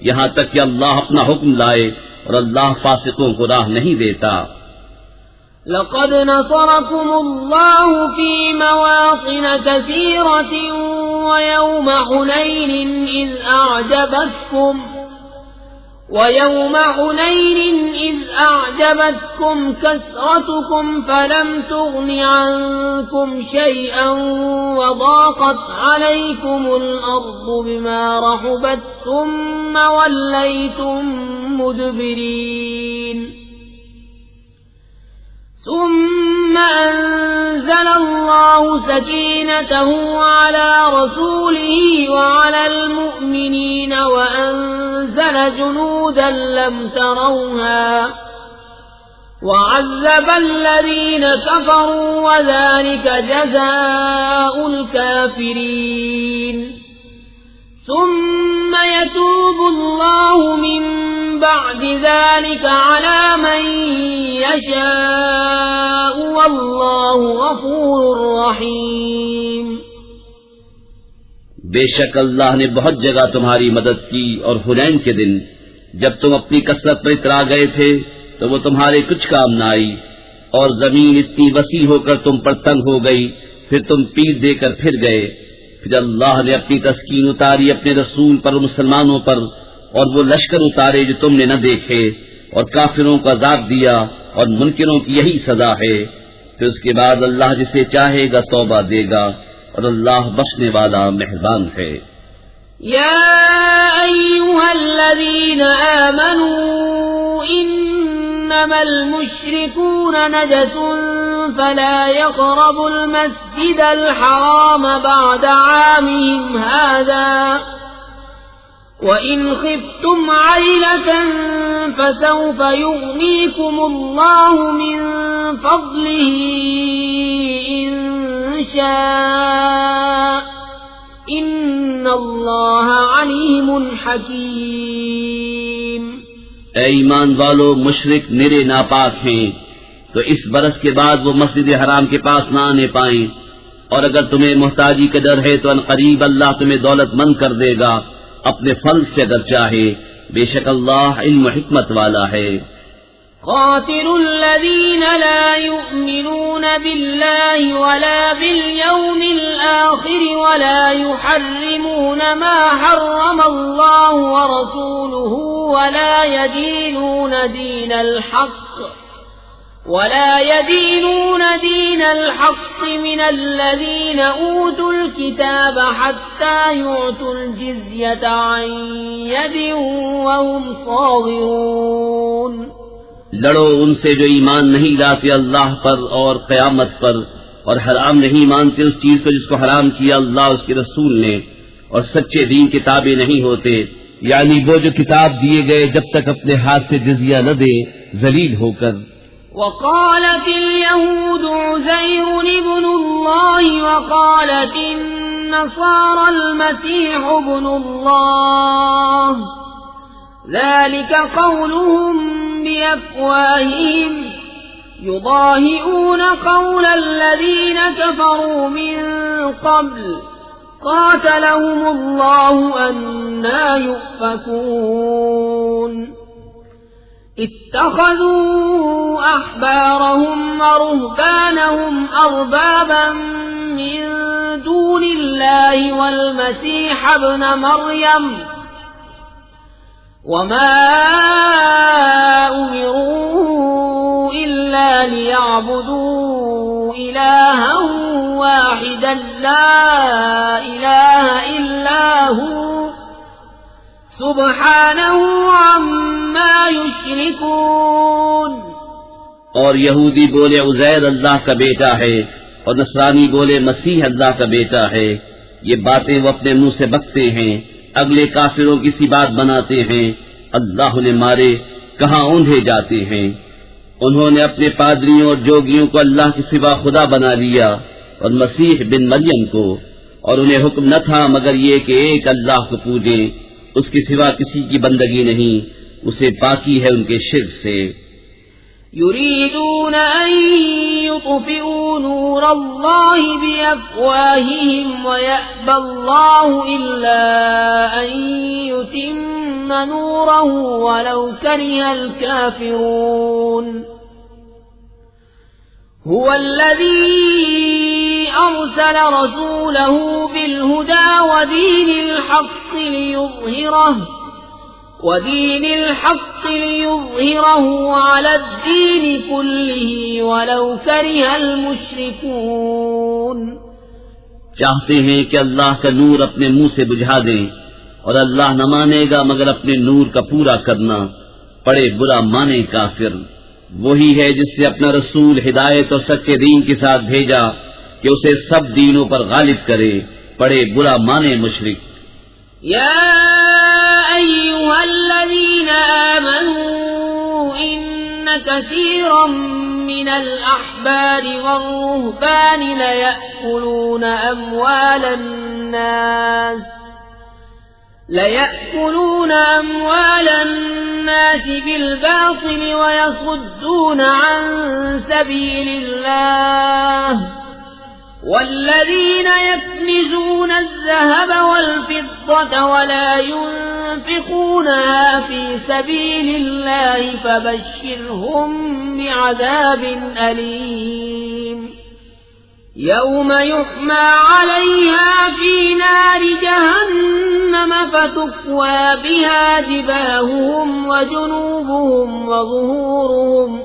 یہاں تک کہ اللہ اپنا حکم لائے، اور اللہ فاسقوں کو راہ نہیں دیتا۔ لقد نصركم الله في مواطن كثيرة ويوم حنين إذ أعجبتكم كثرتكم فلم تغن عنكم شيئا وضاقت عليكم الأرض بما رحبت ثم وليتم مدبرين ثم أنزل الله سكينته على رسوله وعلى المؤمنين وأنزل جنودا لم تروها وعذب الذين كفروا وذلك جزاء الكافرين ثم يتوب الله من بعد ذلك على من يشاء والله غفور رحيم۔ بے شک اللہ نے بہت جگہ تمہاری مدد کی، اور حنین کے دن جب تم اپنی کثرت پر اترا گئے تھے تو وہ تمہارے کچھ کام نہ آئی، اور زمین اتنی وسیع ہو کر تم پر تنگ ہو گئی، پھر تم پیٹ دے کر پھر گئے۔ پھر اللہ نے اپنی تسکین اتاری اپنے رسول پر، مسلمانوں پر، اور وہ لشکر اتارے جو تم نے نہ دیکھے، اور کافروں کو عذاب دیا، اور منکروں کی یہی سزا ہے۔ پھر اس کے بعد اللہ جسے چاہے گا توبہ دے گا، اور اللہ بخشنے والا مہربان ہے۔ يا أيها الذين آمنوا إنما المشركون نجس فلا يقربوا المسجد الحرام بعد عامهم هذا وإن خفتم عيلة فسوف يغنيكم الله من فضله إن شاء ان اللہ علیم حکیم۔ اے ایمان والو، مشرک نرے ناپاک ہیں تو اس برس کے بعد وہ مسجد حرام کے پاس نہ آنے پائیں، اور اگر تمہیں محتاجی کا ڈر ہے تو ان قریب اللہ تمہیں دولت مند کر دے گا اپنے فضل سے اگر چاہے، بے شک اللہ علم و حکمت والا ہے۔ قاتلوا الذين لا يؤمنون بالله ولا باليوم الآخر ولا يحرمون ما حرم الله ورسوله ولا يدينون دين الحق من الذين أوتوا الكتاب حتى يعطوا الجزية عن يد وهم صاغرون۔ لڑو ان سے جو ایمان نہیں لاتے اللہ پر اور قیامت پر، اور حرام نہیں مانتے اس چیز کو جس کو حرام کیا اللہ اس کے رسول نے، اور سچے دین کے تابع نہیں ہوتے، یعنی وہ جو کتاب دیے گئے جب تک اپنے ہاتھ سے جزیہ نہ دے ذلیل ہو کر۔ وقالت اليهود عزير ابن الله وقالت النصارى المسيح ابن الله ذلك قولهم بأفواههم يضاهئون قول الذين كفروا من قبل قاتلهم الله أنا يؤفكون۔ اتخذوا أحبارهم ورهبانهم أربابا من دون الله والمسيح ابن مريم وما أمروا إلا ليعبدوا إلها واحدا لا إله إلا هو سبحانه عما يشركون۔ اور یہودی بولے عزیر اللہ کا بیٹا ہے، اور نصرانی بولے مسیح اللہ کا بیٹا ہے۔ یہ باتیں وہ اپنے منہ سے بکتے ہیں، اگلے کافروں کی سی بات بناتے ہیں۔ اللہ نے مارے، کہاں اوندھے جاتے ہیں۔ انہوں نے اپنے پادریوں اور جوگیوں کو اللہ کے سوا خدا بنا لیا، اور مسیح بن مریم کو، اور انہیں حکم نہ تھا مگر یہ کہ ایک اللہ کو پوجیں، اس کے سوا کسی کی بندگی نہیں، اسے پاکی ہے ان کے شرک سے۔ يريدون أن يطفئوا نور الله بأفواههم ويأبى الله إلا أن يتم نوره ولو كره الكافرون۔ هو الذي أرسل رسوله بالهدى ودين الحق ليظهره على الدين كله ولو كره المشركون۔ چاہتے ہیں کہ اللہ کا نور اپنے منہ سے بجھا دیں، اور اللہ نہ مانے گا مگر اپنے نور کا پورا کرنا، پڑے برا مانے کافر۔ وہی ہے جس نے اپنا رسول ہدایت اور سچے دین کے ساتھ بھیجا کہ اسے سب دینوں پر غالب کرے، پڑے برا مانے مشرک۔ يا أيها الذين آمنوا إن كثيرا من الأحبار والرهبان ليأكلون أموال الناس بالباطل ويصدون عن سبيل الله والذين يكنزون الذهب والفضة ولا ينفقونها في سبيل الله فبشرهم بعذاب أليم يوم يحمى عليها في نار جهنم فتكوى بها جباههم وجنوبهم وظهورهم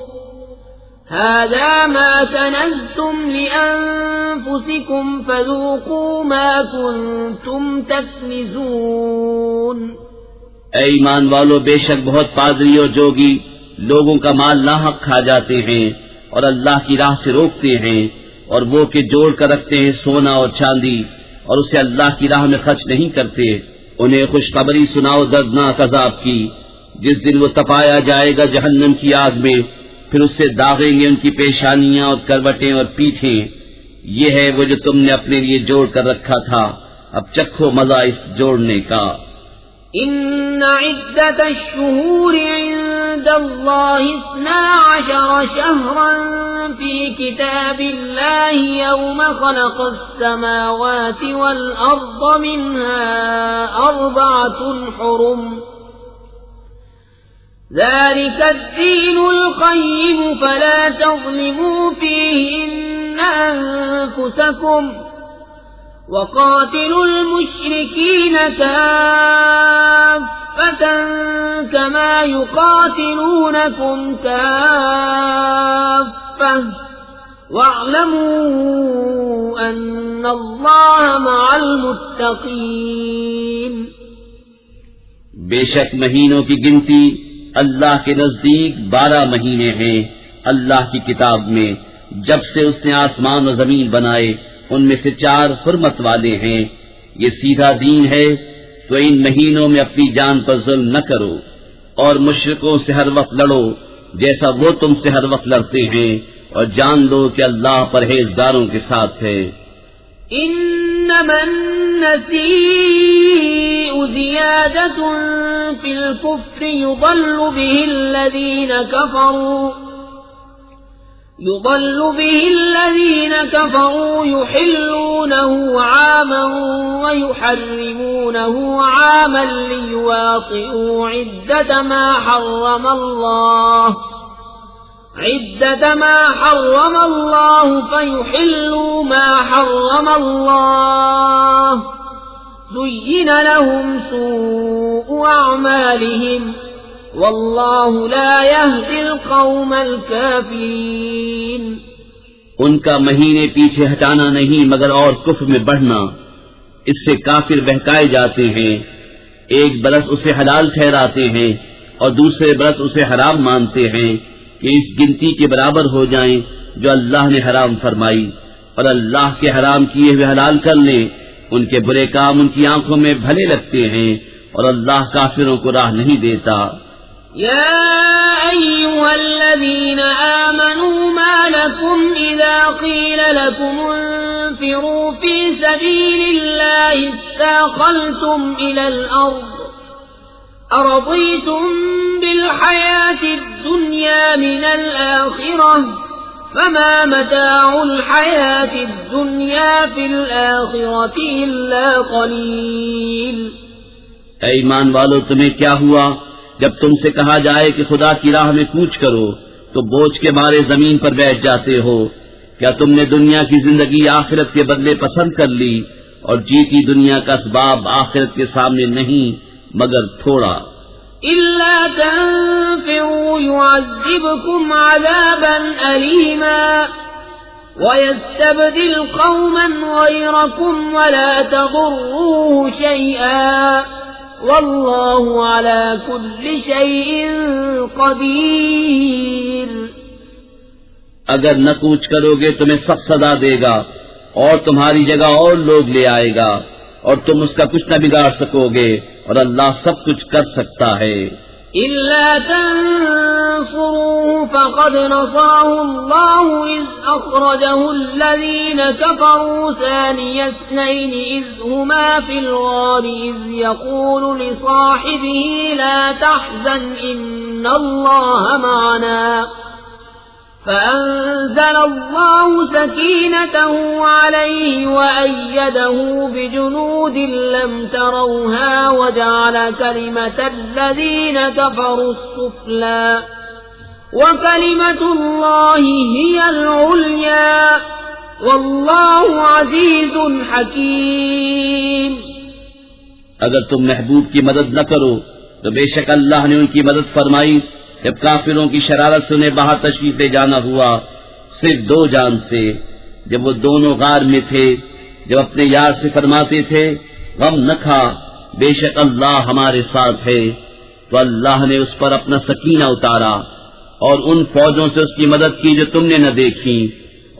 هذا ما كنزتم لأنفسكم فذوقوا ما كنتم تكنزون. اے ایمان والو، بے شک بہت پادری اور جوگی لوگوں کا مال ناحق کھا جاتے ہیں اور اللہ کی راہ سے روکتے ہیں، اور وہ کہ جوڑ کر رکھتے ہیں سونا اور چاندی اور اسے اللہ کی راہ میں خرچ نہیں کرتے. انہیں خوشخبری سناؤ دردناک عذاب کی، جس دن وہ تپایا جائے گا جہنم کی آگ میں، پھر اس سے داغیں گے ان کی پیشانیاں اور کروٹیں اور پیٹھیں. یہ ہے وہ جو تم نے اپنے لیے جوڑ کر رکھا تھا، اب چکھو مزہ اس جوڑنے کا. ان عدت الشہور عند اللہ 12 شہرا فی کتاب اللہ یوم خلق السماوات والارض منها 4 حرم ذلك الدين القيم فلا تظلموا فيهن أنفسكم وقاتلوا المشركين كافة كما يقاتلونكم كافة واعلموا أن الله مع المتقين. بے شک مہینوں کی گنتی اللہ کے نزدیک 12 مہینے ہیں اللہ کی کتاب میں، جب سے اس نے آسمان و زمین بنائے ان میں سے 4 حرمت والے ہیں. یہ سیدھا دین ہے، تو ان مہینوں میں اپنی جان پر ظلم نہ کرو اور مشرکوں سے ہر وقت لڑو جیسا وہ تم سے ہر وقت لڑتے ہیں، اور جان لو کہ اللہ پرہیزگاروں کے ساتھ ہے. انما النسيء زيادة في الكفر يضل به الذين كفروا يحلونه عاما ويحرمونه عاما ليواطئوا عدة ما حرم الله فيحلوا ما حرم الله زين لهم سوء أعمالهم والله لا يهدي القوم الكافرين. ان کا مہینے پیچھے ہٹانا نہیں مگر اور کفر میں بڑھنا، اس سے کافر بہکائے جاتے ہیں. ایک برس اسے حلال ٹھہراتے ہیں اور دوسرے برس اسے حرام مانتے ہیں کہ اس گنتی کے برابر ہو جائیں جو اللہ نے حرام فرمائی، اور اللہ کے حرام کیے ہوئے حلال کر لیں. ان کے برے کام ان کی آنکھوں میں بھلے لگتے ہیں اور اللہ کافروں کو راہ نہیں دیتا. يا أيها الذين آمنوا ما لكم إذا قيل لكم انفروا في سبيل الله استاقلتم إلى الأرض أرضيتم بالحياة الدنيا من الآخرة فما متاع الحياة الدنيا في الآخرة إلا قليل. اے ایمان والو، تمہیں کیا ہوا جب تم سے کہا جائے کہ خدا کی راہ میں کوچ کرو تو بوجھ کے مارے زمین پر بیٹھ جاتے ہو؟ کیا تم نے دنیا کی زندگی آخرت کے بدلے پسند کر لی، اور جیتی دنیا کا اسباب آخرت کے سامنے نہیں مگر تھوڑا. إلا تنفروا يعذبكم عذابا أليما ويستبدل قوما غيركم ولا تضروه شيئا والله على كل شيء قدير. اگر نہ کوچ کرو گے تمہیں سخت سزا دے گا اور تمہاری جگہ اور لوگ لے آئے گا، اور تم اس کا کچھ نہ بگاڑ سکو گے، اور اللہ سب کچھ کر سکتا ہے. إلا تنصروه فقد نصره الله إذ أخرجه الذين كفروا ثاني اثنين إذ هما في الغار إذ يقول لصاحبه لا تحزن إن الله معنا فأنزل الله سكينته عليه وأيده بجنود لم تروها وجعل كلمة الذين كفروا السفلى وكلمة الله هي العليا والله عزيز حكيم. اگر تم محبوب کی مدد نہ کرو تو بے شک اللہ نے ان کی مدد فرمائی جب کافروں کی شرارت سے انہیں باہر تشریف لے جانا ہوا صرف 2 جان سے، جب وہ دونوں غار میں تھے، جب اپنے یار سے فرماتے تھے غم نہ کھا، بے شک اللہ ہمارے ساتھ ہے، تو اللہ نے اس پر اپنا سکینہ اتارا اور ان فوجوں سے اس کی مدد کی جو تم نے نہ دیکھی،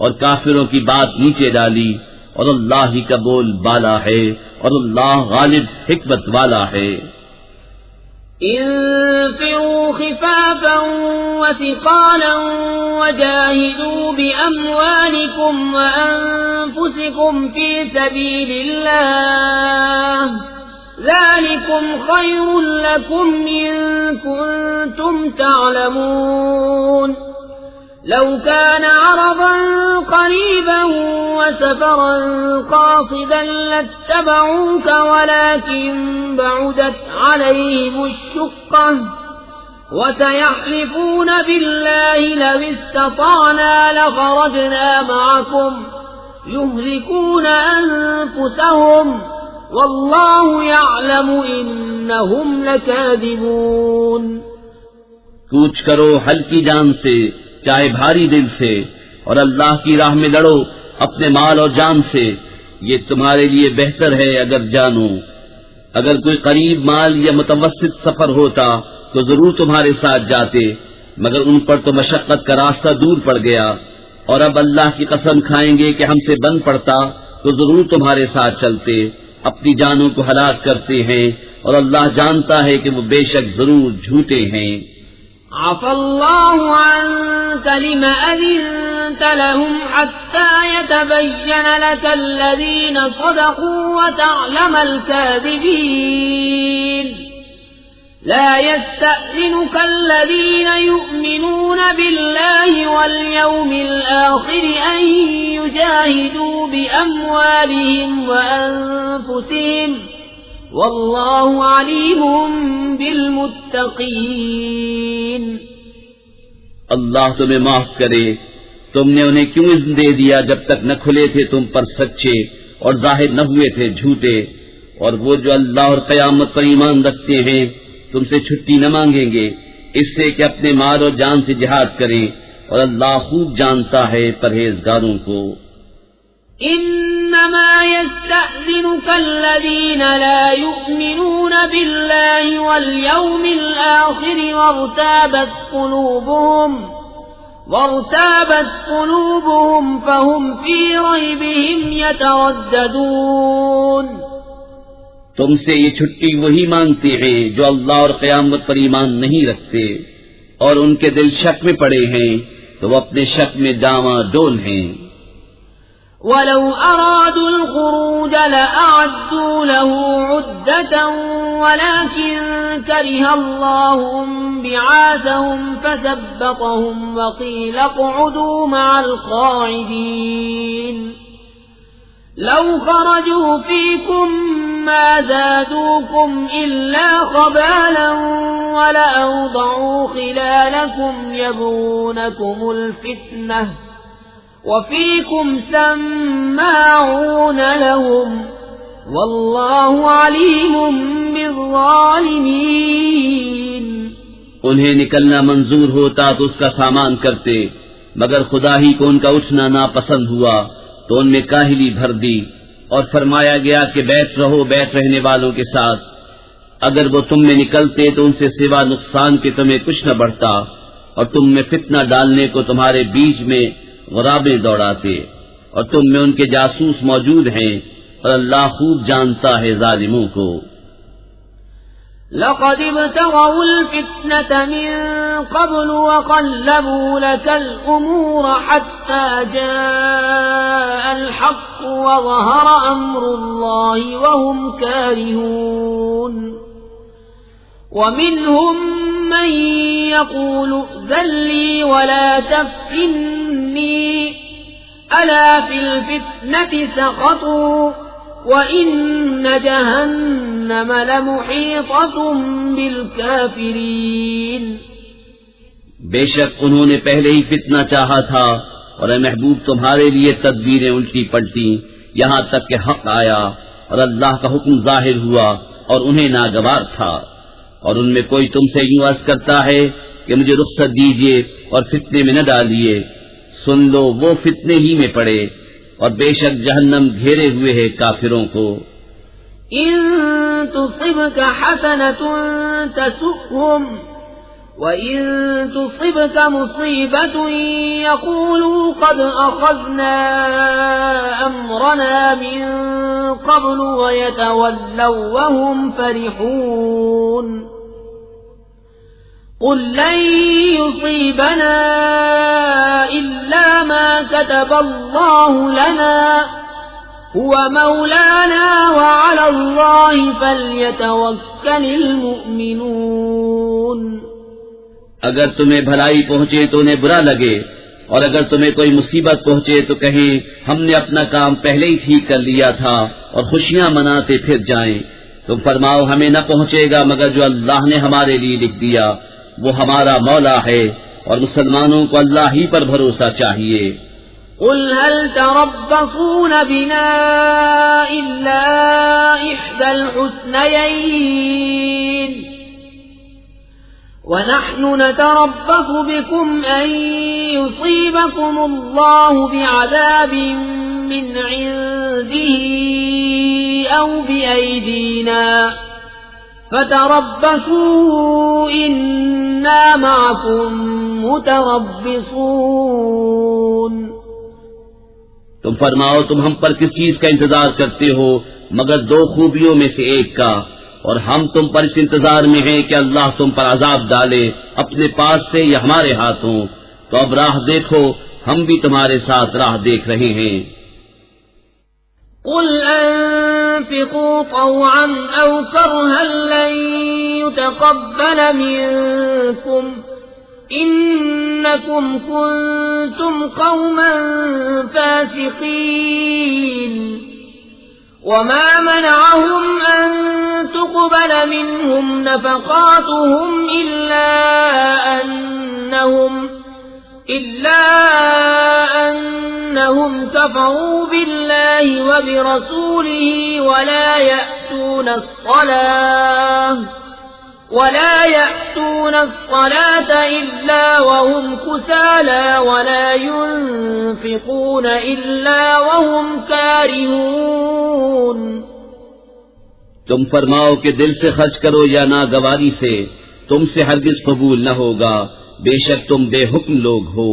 اور کافروں کی بات نیچے ڈالی، اور اللہ ہی کا بول بالا ہے اور اللہ غالب حکمت والا ہے. انفروا خفافا وثقالا وجاهدوا بأموالكم وأنفسكم في سبيل الله ذلكم خير لكم إن كنتم تعلمون. لو كان عرضا قريبا وسفرا قاصدا لاتبعوك ولكن بعدت عليهم الشقة وسيحلفون بالله لو استطعنا لخرجنا معكم يهلكون أنفسهم والله يعلم إنهم لكاذبون. کوچ کرو ہلکی جان سے چاہے بھاری دل سے، اور اللہ کی راہ میں لڑو اپنے مال اور جان سے، یہ تمہارے لیے بہتر ہے اگر جانو. اگر کوئی قریب مال یا متوسط سفر ہوتا تو ضرور تمہارے ساتھ جاتے، مگر ان پر تو مشقت کا راستہ دور پڑ گیا، اور اب اللہ کی قسم کھائیں گے کہ ہم سے بن پڑتا تو ضرور تمہارے ساتھ چلتے. اپنی جانوں کو ہلاک کرتے ہیں اور اللہ جانتا ہے کہ وہ بے شک ضرور جھوٹے ہیں. عفى الله عنك لم أذنت لهم حتى يتبين لك الذين صدقوا وتعلم الكاذبين. لا يستأذنك الذين يؤمنون بالله واليوم الآخر أن يجاهدوا بأموالهم وأنفسهم واللہ علیم بالمتقین. اللہ تمہیں معاف کرے، تم نے انہیں کیوں اذن دے دیا جب تک نہ کھلے تھے تم پر سچے اور ظاہر نہ ہوئے تھے جھوٹے. اور وہ جو اللہ اور قیامت پر ایمان رکھتے ہیں تم سے چھٹی نہ مانگیں گے اس سے کہ اپنے مال اور جان سے جہاد کریں، اور اللہ خوب جانتا ہے پرہیزگاروں کو. انما يستأذنك الذين لا يؤمنون بالله واليوم الآخر وارتابت قلوبهم فهم في ريبهم يترددون. تم سے یہ چھٹی وہی مانگتے ہیں جو اللہ اور قیامت پر ایمان نہیں رکھتے اور ان کے دل شک میں پڑے ہیں تو وہ اپنے شک میں ڈاواں ڈول ہیں. وَلَوْ أَرَادُوا الْخُرُوجَ لَأَعَدُّوا لَهُ عُدَّةً وَلَكِنْ كَرِهَ اللَّهُ بِعَاثَهُمْ فَثَبَّطَهُمْ وَقِيلَ اقْعُدُوا مَعَ الْقَاعِدِينَ. لَوْ خَرَجُوا فِيكُمْ مَا زَادُوكُمْ إِلَّا خَبَالًا وَلَأَوْضَعُوا خِلَالَكُمْ يَبْغُونَكُمُ الْفِتْنَةَ وَفِيكُمْ سَمَّاعُونَ لَهُمْ وَاللَّهُ عَلِيمٌ بِالظَّالِمِينَ. انہیں نکلنا منظور ہوتا تو اس کا سامان کرتے، مگر خدا ہی کو ان کا اٹھنا ناپسند ہوا تو ان میں کاہلی بھر دی، اور فرمایا گیا کہ بیٹھ رہو بیٹھ رہنے والوں کے ساتھ. اگر وہ تم میں نکلتے تو ان سے سوا نقصان کے تمہیں کچھ نہ بڑھتا، اور تم میں فتنہ ڈالنے کو تمہارے بیچ میں غرابیں دوڑاتے، اور تم میں ان کے جاسوس موجود ہیں، اور اللہ خوب جانتا ہے ظالموں کو. لقد ابتغوا الفتنة من قبل وقلبوا لك الأمور حتى جاء الحق وظهر أمر الله وهم كارهون. ومنهم من يقول ائذن لي ولا تفتني ألا في الفتنة سقطوا وإن جهنم لمحيطة بالكافرين. بے شک انہوں نے پہلے ہی فتنہ چاہا تھا اور اے محبوب تمہارے لیے تدبیریں الٹی پلٹی یہاں تک کہ حق آیا اور اللہ کا حکم ظاہر ہوا اور انہیں ناگوار تھا. اور ان میں کوئی تم سے یوں عرض کرتا ہے کہ مجھے رخصت دیجیے اور فتنے میں نہ ڈالیے، سن لو وہ فتنے ہی میں پڑے اور بے شک جہنم گھیرے ہوئے ہے کافروں کو. ان تصبك حسنة تسؤهم وإن تصبك مصيبة يقولوا قد أخذنا أمرنا من قبل ويتولوا وهم فرحون. قل لن يصيبنا إلا ما كتب الله لنا هو مولانا وعلى الله فليتوكل المؤمنون. اگر تمہیں بھلائی پہنچے تو انہیں برا لگے اور اگر تمہیں کوئی مصیبت پہنچے تو کہیں ہم نے اپنا کام پہلے ہی ٹھیک کر لیا تھا اور خوشیاں مناتے پھر جائیں. تم فرماؤ ہمیں نہ پہنچے گا مگر جو اللہ نے ہمارے لیے لکھ دیا، وہ ہمارا مولا ہے اور مسلمانوں کو اللہ ہی پر بھروسہ چاہیے. قل هل تربصون بنا إلا إحدى الحسنيين ونحن نتربص بكم أن يصيبكم الله بعذاب من عنده أو بأيدينا فتربصوا إنا معكم متربصون. تم فرماؤ تم ہم پر کس چیز کا انتظار کرتے ہو مگر دو خوبیوں میں سے ایک کا، اور ہم تم پر اس انتظار میں ہیں کہ اللہ تم پر عذاب ڈالے اپنے پاس سے یا ہمارے ہاتھوں. تو اب راہ دیکھو، ہم بھی تمہارے ساتھ راہ دیکھ رہے ہیں. قل انفقوا طوعا او كرها لن يتقبل منكم انكم كنتم قوما فاسقين. وما منعهم ان تقبل منهم نفقاتهم إلا أنهم كفروا بالله وبرسوله ولا يأتون الصلاة إلا وهم كسالى ولا ينفقون إلا وهم كارهون. تم فرماؤ کہ دل سے خرچ کرو یا ناگواری سے، تم سے ہرگز قبول نہ ہوگا، بے شک تم بے حکم لوگ ہو.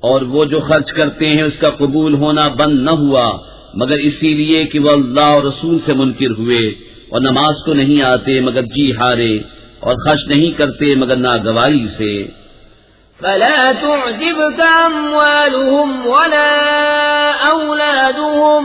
اور وہ جو خرچ کرتے ہیں اس کا قبول ہونا بند نہ ہوا مگر اسی لیے کہ وہ اللہ اور رسول سے منکر ہوئے اور نماز کو نہیں آتے مگر جی ہارے اور خرچ نہیں کرتے مگر ناگواری سے. فلا تعجبك أموالهم ولا أولادهم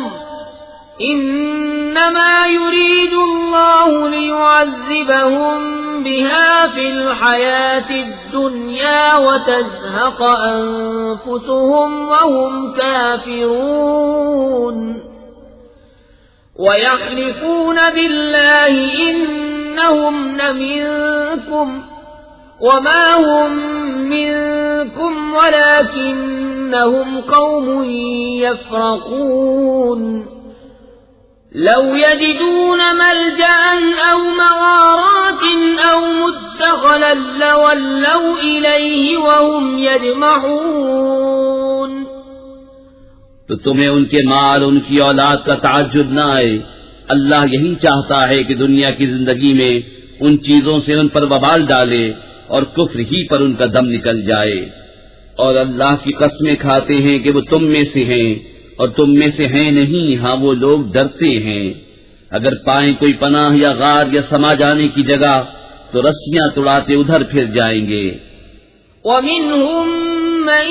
إنما يريد الله ليعذبهم بها في الحياة الدنيا وتزهق أنفسهم وهم كافرون. ويحلفون بالله إنهم لمنكم وما هم منكم ولكنهم قوم يفرقون. لو يجدون ملجأ أو مغارات أو مدخلا لولوا إليه وهم يجمعون. تو تمہیں ان کے مال ان کی اولاد کا تعجب نہ آئے. اللہ یہی چاہتا ہے کہ دنیا کی زندگی میں ان چیزوں سے ان پر وبال ڈالے اور کفر ہی پر ان کا دم نکل جائے. اور اللہ کی قسمیں کھاتے ہیں کہ وہ تم میں سے ہیں اور تم میں سے ہیں نہیں، ہاں وہ لوگ ڈرتے ہیں. اگر پائیں کوئی پناہ یا غار یا سما جانے کی جگہ تو رسیاں توڑاتے ادھر پھر جائیں گے. وَمِنْهُمْ مَنْ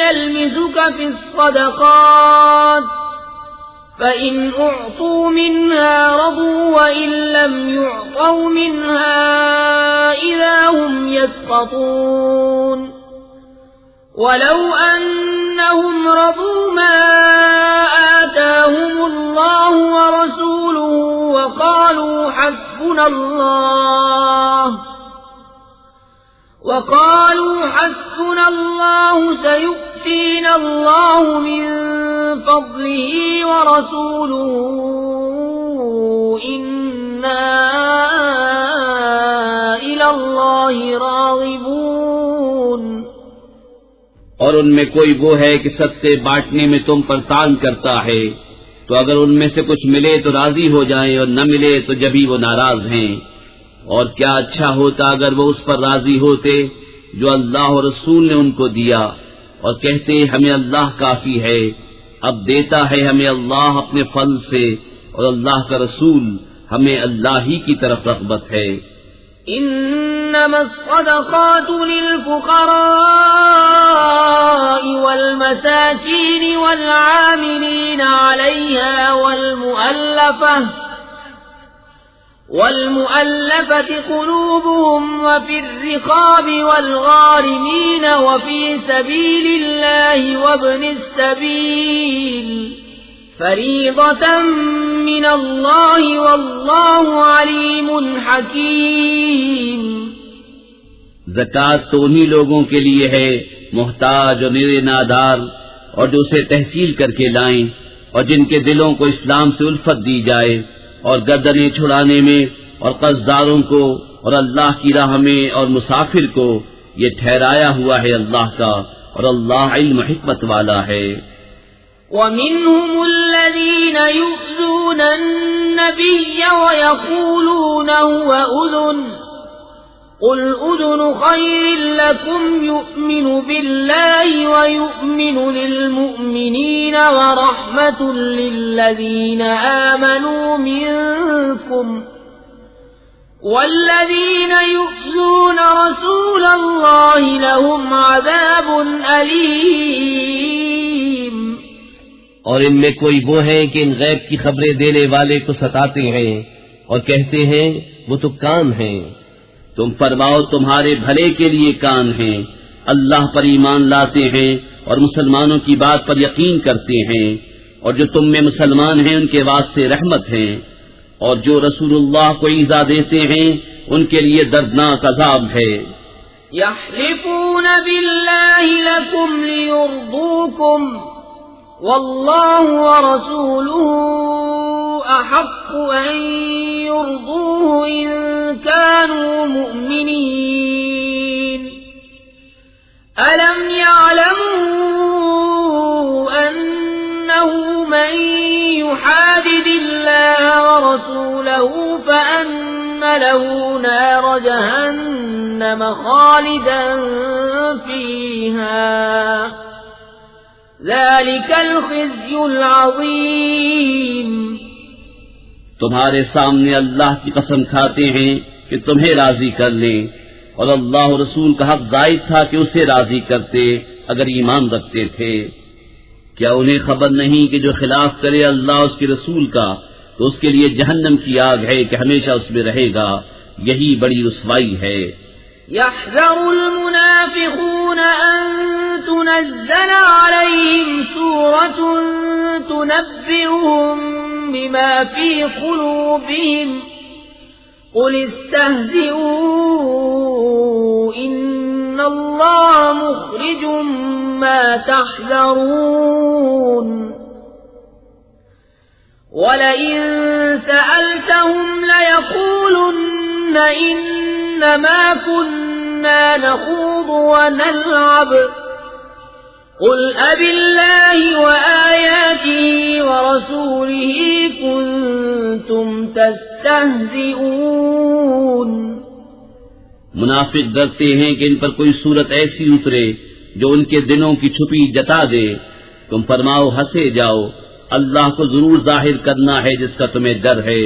يَلْمِزُكَ فِي الصَّدَقَاتِ فَإِنْ أُعْطُوا مِنْهَا رَضُوا وَإِنْ لَمْ يُعْطَوْا مِنْهَا إِذَا هُمْ يسقطون ولو أنهم رضوا ما آتاهم الله ورسوله وقالوا حسبنا الله سيؤتينا الله من فضله ورسوله إنا إلى الله راغبون. اور ان میں کوئی وہ ہے کہ صدقے بانٹنے میں تم پر تان کرتا ہے، تو اگر ان میں سے کچھ ملے تو راضی ہو جائیں اور نہ ملے تو جبھی وہ ناراض ہیں. اور کیا اچھا ہوتا اگر وہ اس پر راضی ہوتے جو اللہ اور رسول نے ان کو دیا، اور کہتے ہمیں اللہ کافی ہے. اب دیتا ہے ہمیں اللہ اپنے فضل سے، اور اللہ کا رسول ہمیں اللہ ہی کی طرف رغبت ہے. انما الصدقات للفقراء والمساكين والعاملين عليها والمؤلفة قلوبهم وفي الرقاب والغارمين وفي سبيل الله وابن السبيل فريضة من الله والله عليم حكيم. زکوٰۃ تو انہی لوگوں کے لیے ہے محتاج اور نرے نادار، اور جو اسے تحصیل کر کے لائیں، اور جن کے دلوں کو اسلام سے الفت دی جائے، اور گردنیں چھڑانے میں، اور قرضداروں کو، اور اللہ کی راہ میں، اور مسافر کو. یہ ٹھہرایا ہوا ہے اللہ کا، اور اللہ علم حکمت والا ہے. وَمِنْهُمُ الَّذِينَ يُؤْذُونَ النَّبِيَّ وَيَقُولُونَ هُوَ أُذُنٌ قُلْ أُذُنُ خَيْرٍ لَكُمْ يُؤْمِنُ بِاللَّهِ وَيُؤْمِنُ لِلْمُؤْمِنِينَ وَرَحْمَةٌ لِلَّذِينَ آمَنُوا مِنكُمْ وَالَّذِينَ يُؤْذُونَ رَسُولَ اللَّهِ لَهُمْ عَذَابٌ أَلِيمٌ. اور ان میں کوئی وہ ہیں کہ ان غیب کی خبریں دینے والے کو ستاتے ہیں اور کہتے ہیں وہ تو کان ہیں. تم فرماؤ تمہارے بھلے کے لیے کان ہیں، اللہ پر ایمان لاتے ہیں اور مسلمانوں کی بات پر یقین کرتے ہیں، اور جو تم میں مسلمان ہیں ان کے واسطے رحمت ہیں، اور جو رسول اللہ کو ایذا دیتے ہیں ان کے لیے دردناک عذاب ہے. يحلفون بالله لكم ليرضوكم والله ورسوله أحق أن يرضوه إن كانوا مؤمنين. ألم يعلموا أنه من يحادد الله ورسوله فأن له نار جهنم خالدا فيها ذلك الخزي العظيم. تمہارے سامنے اللہ کی قسم کھاتے ہیں کہ تمہیں راضی کر لیں، اور اللہ و رسول کا حق زائد تھا کہ اسے راضی کرتے اگر ایمان رکھتے تھے. کیا انہیں خبر نہیں کہ جو خلاف کرے اللہ اس کے رسول کا تو اس کے لیے جہنم کی آگ ہے کہ ہمیشہ اس میں رہے گا، یہی بڑی رسوائی ہے. يحذر المنافقون أن تنزل عليهم سورة تنبئهم بما في قلوبهم قل استهزئوا إن الله مخرج ما تحذرون. ولئن سألتهم ليقولن إنما كنا نخوض ونلعب قل أبالله وآياته ورسوله كنتم تستهزئون. منافق ڈرتے ہیں کہ ان پر کوئی صورت ایسی اترے جو ان کے دلوں کی چھپی جتا دے. تم فرماؤ ہنسے جاؤ، اللہ کو ضرور ظاہر کرنا ہے جس کا تمہیں ڈر ہے.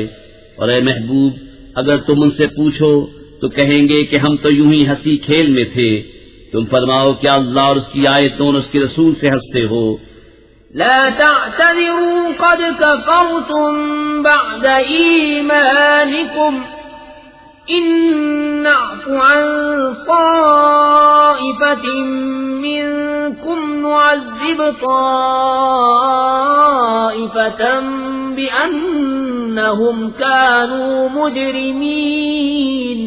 اور اے محبوب اگر تم ان سے پوچھو تو کہیں گے کہ ہم تو یوں ہی ہنسی کھیل میں تھے. تم فرماؤ کیا اللہ اور اس کی آیتوں اور اس کے رسول سے ہنستے ہو؟ لا تعتذروا قد كفرتم بعد إيمانكم إن نعف عن طائفة طائفة منكم نعذب طائفة بأنهم كانوا مجرمين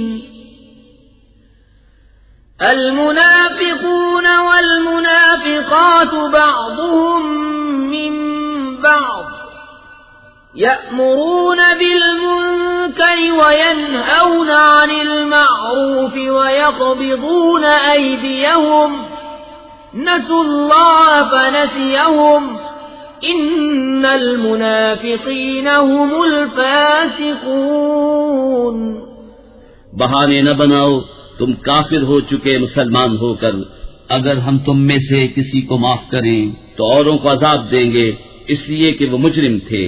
المنافقون والمنافقات بعضهم من بعض يأمرون بالمنكر وينهون عن المعروف ويقبضون أيديهم نسوا الله فنسيهم إن المنافقين هم الفاسقون بہانے نہ بناؤ، تم کافر ہو چکے مسلمان ہو کر۔ اگر ہم تم میں سے کسی کو معاف کریں تو اوروں کو عذاب دیں گے، اس لیے کہ وہ مجرم تھے۔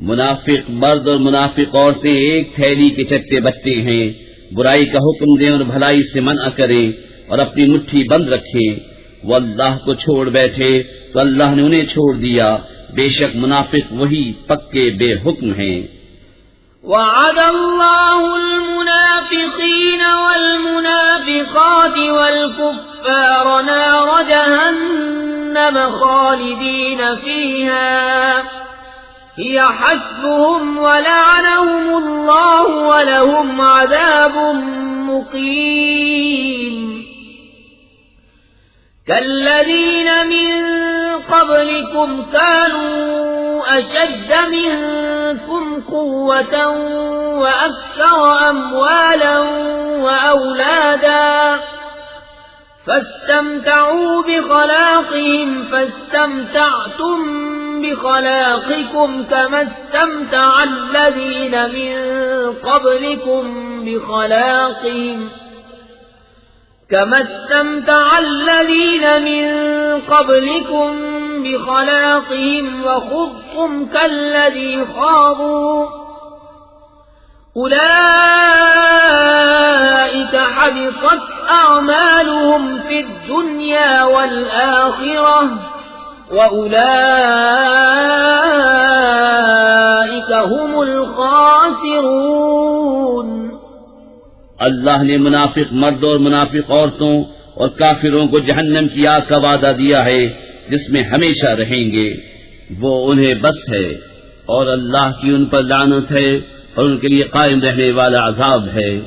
منافق مرد اور منافق عورتیں ایک تھیلی کے چٹے بٹے ہیں، برائی کا حکم دیں اور بھلائی سے منع کریں اور اپنی مٹھی بند رکھیں۔ وہ اللہ کو چھوڑ بیٹھے تو اللہ نے انہیں چھوڑ دیا، بے شک منافق وہی پکے بے حکم ہیں۔ وعد الله المنافقين والمنافقات والكفار نار جهنم خالدين فيها هي حسبهم ولعنهم الله ولهم عذاب مقيم كالذين من قبلكم كانوا أشد منكم قوة وأكثر أموالا وأولادا فاستمتعوا بخلاقهم فاستمتعتم بخلاقكم كما استمتع الذين من قبلكم بخلاقهم وخضتم كالذي خاضوا أولئك حبطت أعمالهم في الدنيا والآخرة وأولئك هم الخاسرون۔ اللہ نے منافق مرد اور منافق عورتوں اور کافروں کو جہنم کی آگ کا وعدہ دیا ہے جس میں ہمیشہ رہیں گے، وہ انہیں بس ہے، اور اللہ کی ان پر لعنت ہے اور ان کے لیے قائم رہنے والا عذاب ہے۔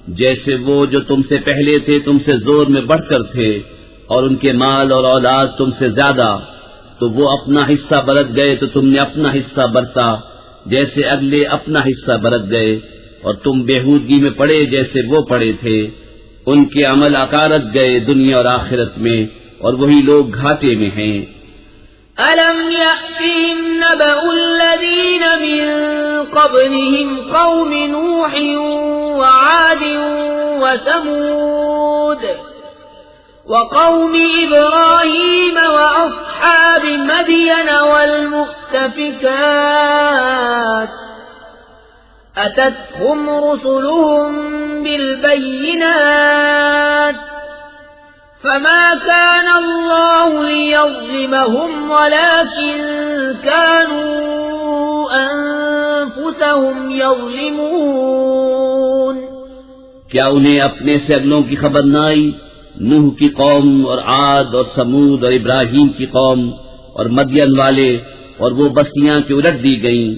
جیسے وہ جو تم سے پہلے تھے تم سے زور میں بڑھ کر تھے اور ان کے مال اور اولاد تم سے زیادہ، تو وہ اپنا حصہ برت گئے تو تم نے اپنا حصہ برتا، جیسے اگلے اپنا حصہ برت گئے، اور تم بےہودگی میں پڑے جیسے وہ پڑے تھے۔ ان کے عمل اکارت گئے دنیا اور آخرت میں، اور وہی لوگ گھاٹے میں ہیں۔ أَلَمْ يَأْتِهِمْ نَبَأُ الَّذِينَ مِن قَبْلِهِمْ قَوْمِ نُوحٍ وَعَادٍ وَثَمُودَ وَقَوْمِ إِبْرَاهِيمَ وَأَصْحَابِ مَدْيَنَ وَالْمُؤْتَفِكَاتِ أَتَتْهُمْ رُسُلُهُم بِالْبَيِّنَاتِ فما كان الله ليظلمهم ولكن كانوا أنفسهم يظلمون۔ کیا انہیں اپنے سے اگلوں کی خبر نہ آئی؟ نوح کی قوم اور عاد اور سمود اور ابراہیم کی قوم اور مدین والے، اور وہ بستیاں کی الٹ دی گئیں۔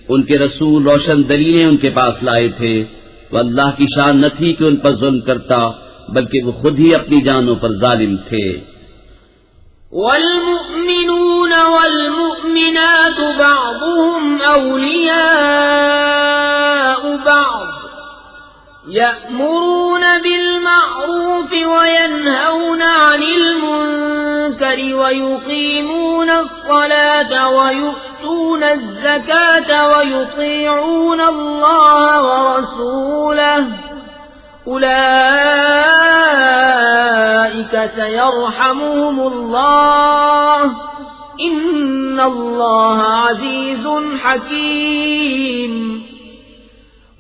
ان کے رسول روشن دلیلیں ان کے پاس لائے تھے، تو اللہ کی شان نہ تھی کہ ان پر ظلم کرتا، بلکہ وہ خود ہی اپنی جانوں پر ظالم تھے۔ والمؤمنون والمؤمنات بعضهم أولياء بعض يأمرون بالمعروف وينهون عن المنكر ويقيمون الصلاة ويؤتون الزكاة ويطيعون الله ورسوله أولئك سيرحمهم الله إن الله عزيز حكيم۔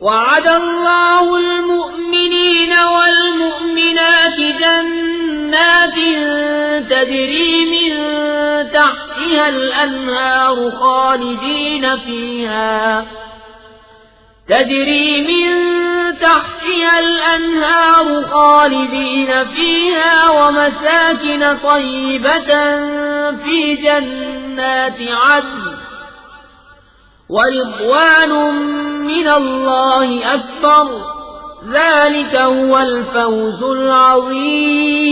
وعد الله المؤمنين والمؤمنات جنات تجري من تحتها الأنهار خالدين فيها تحتها الأنهار خالدين فيها ومساكن طيبة في جنات عدن ورضوان من الله أكبر ذلك هو الفوز العظيم۔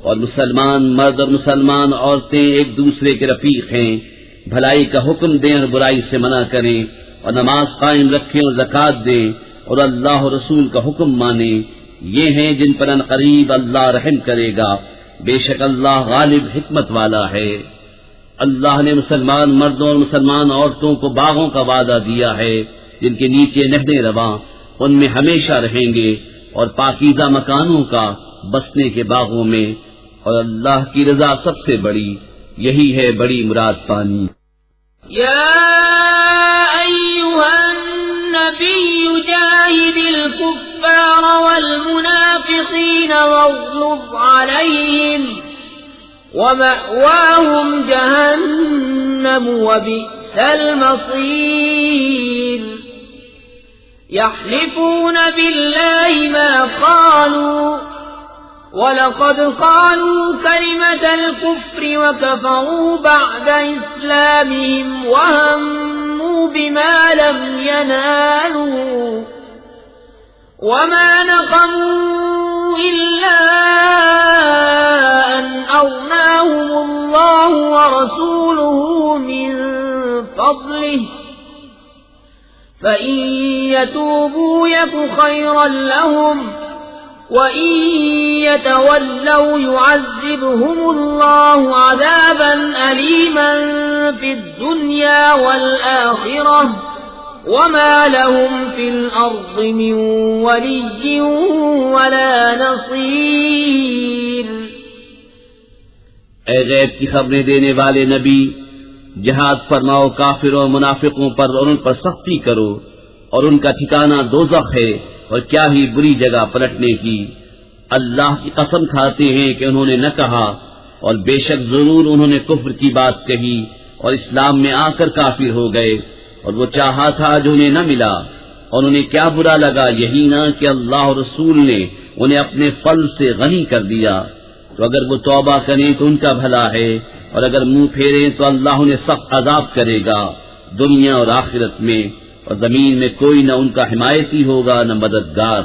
اور مسلمان مرد اور مسلمان عورتیں ایک دوسرے کے رفیق ہیں، بھلائی کا حکم دیں اور برائی سے منع کریں، اور نماز قائم رکھیں اور زکوٰۃ دیں، اور اللہ اور رسول کا حکم مانیں۔ یہ ہیں جن پر عنقریب اللہ رحم کرے گا، بے شک اللہ غالب حکمت والا ہے۔ اللہ نے مسلمان مردوں اور مسلمان عورتوں کو باغوں کا وعدہ دیا ہے جن کے نیچے نہریں رواں، ان میں ہمیشہ رہیں گے، اور پاکیزہ مکانوں کا بسنے کے باغوں میں، اور اللہ کی رضا سب سے بڑی، یہی ہے بڑی مراد پانی۔ يا أيها النبي جاهد الكفار والمنافقين واغلظ عليهم ومأواهم جهنم وبئس المصير۔ يحلفون بالله ما قالوا وَلَقَدْ قَالُوا كَلِمَةَ الْكُفْرِ وَكَفَرُوا بَعْدَ إِسْلَامِهِمْ وَهَمُّوا بِمَا لَمْ يَنَالُوا وَمَا نَقَمُوا إِلَّا أَنْ أَغْنَاهُمُ اللَّهُ وَرَسُولُهُ مِنْ فَضْلِهِ فَإِنْ يَتُوبُوا يَكُ خَيْرًا لَهُمْ وَإِن يَتَوَلَّوْا يُعَذِّبْهُمُ اللَّهُ عَذَابًا أَلِيمًا فِي الدُّنْيَا وَالْآخِرَةِ وَمَا لَهُمْ فِي الْأَرْضِ مِنْ وَلِيٍّ وَلَا نَصِيرٍ۔ اے غیب کی خبریں دینے والے نبی، جہاد فرماؤ کافروں اور منافقوں پر اور ان پر سختی کرو، اور ان کا ٹھکانہ دوزخ ہے، اور کیا ہی بری جگہ پلٹنے کی۔ اللہ کی قسم کھاتے ہیں کہ انہوں نے نہ کہا، اور بے شک ضرور انہوں نے کفر کی بات کہی اور اسلام میں آ کر کافر ہو گئے، اور وہ چاہا تھا جو انہیں نہ ملا، اور انہیں کیا برا لگا یہی نہ کہ اللہ اور رسول نے انہیں اپنے فضل سے غنی کر دیا۔ تو اگر وہ توبہ کریں تو ان کا بھلا ہے، اور اگر منہ پھیریں تو اللہ انہیں سخت عذاب کرے گا دنیا اور آخرت میں، اور زمین میں کوئی نہ ان کا حمایتی ہوگا نہ مددگار۔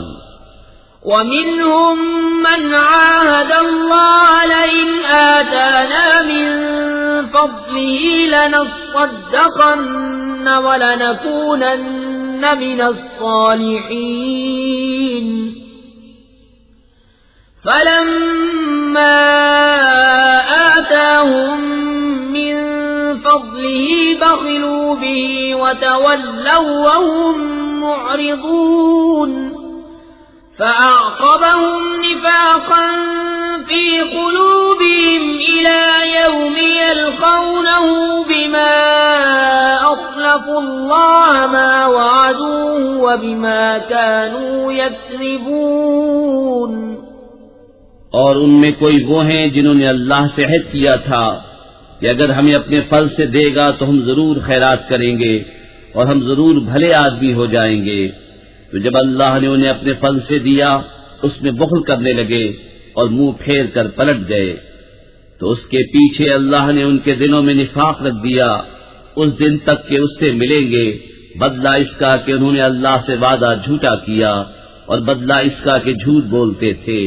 وَمِنْهُمْ مَنْ عَاهَدَ اللَّهَ لَئِنْ آتَانَا مِنْ فَضْلِهِ لَنَصَّدَّقَنَّ وَلَنَكُونَنَّ مِنَ الصَّالِحِينَ فَلَمَّا آتَاهُمْ مِنْ فَضْلِهِ بَخِلُوا بِهِ وَتَوَلَّوْا وَهُمْ مُعْرِضُونَ فَأَعْقَبَهُمْ نِفَاقًا فِي قُلُوبِهِمْ إِلَى يَوْمِ يَلْقَوْنَهُ بِمَا أَخْلَفُوا اللَّهَ مَا وَعَدُوهُ وَبِمَا كَانُوا يَكْذِبُونَ۔ اور ان میں کوئی وہ ہیں جنہوں نے اللہ سے عہد کیا تھا کہ اگر ہمیں اپنے فضل سے دے گا تو ہم ضرور خیرات کریں گے اور ہم ضرور بھلے آدمی ہو جائیں گے، تو جب اللہ نے انہیں اپنے فضل سے دیا اس میں بخل کرنے لگے اور منہ پھیر کر پلٹ گئے، تو اس کے پیچھے اللہ نے ان کے دلوں میں نفاق رکھ دیا اس دن تک کہ اس سے ملیں گے، بدلہ اس کا کہ انہوں نے اللہ سے وعدہ جھوٹا کیا اور بدلہ اس کا کہ جھوٹ بولتے تھے۔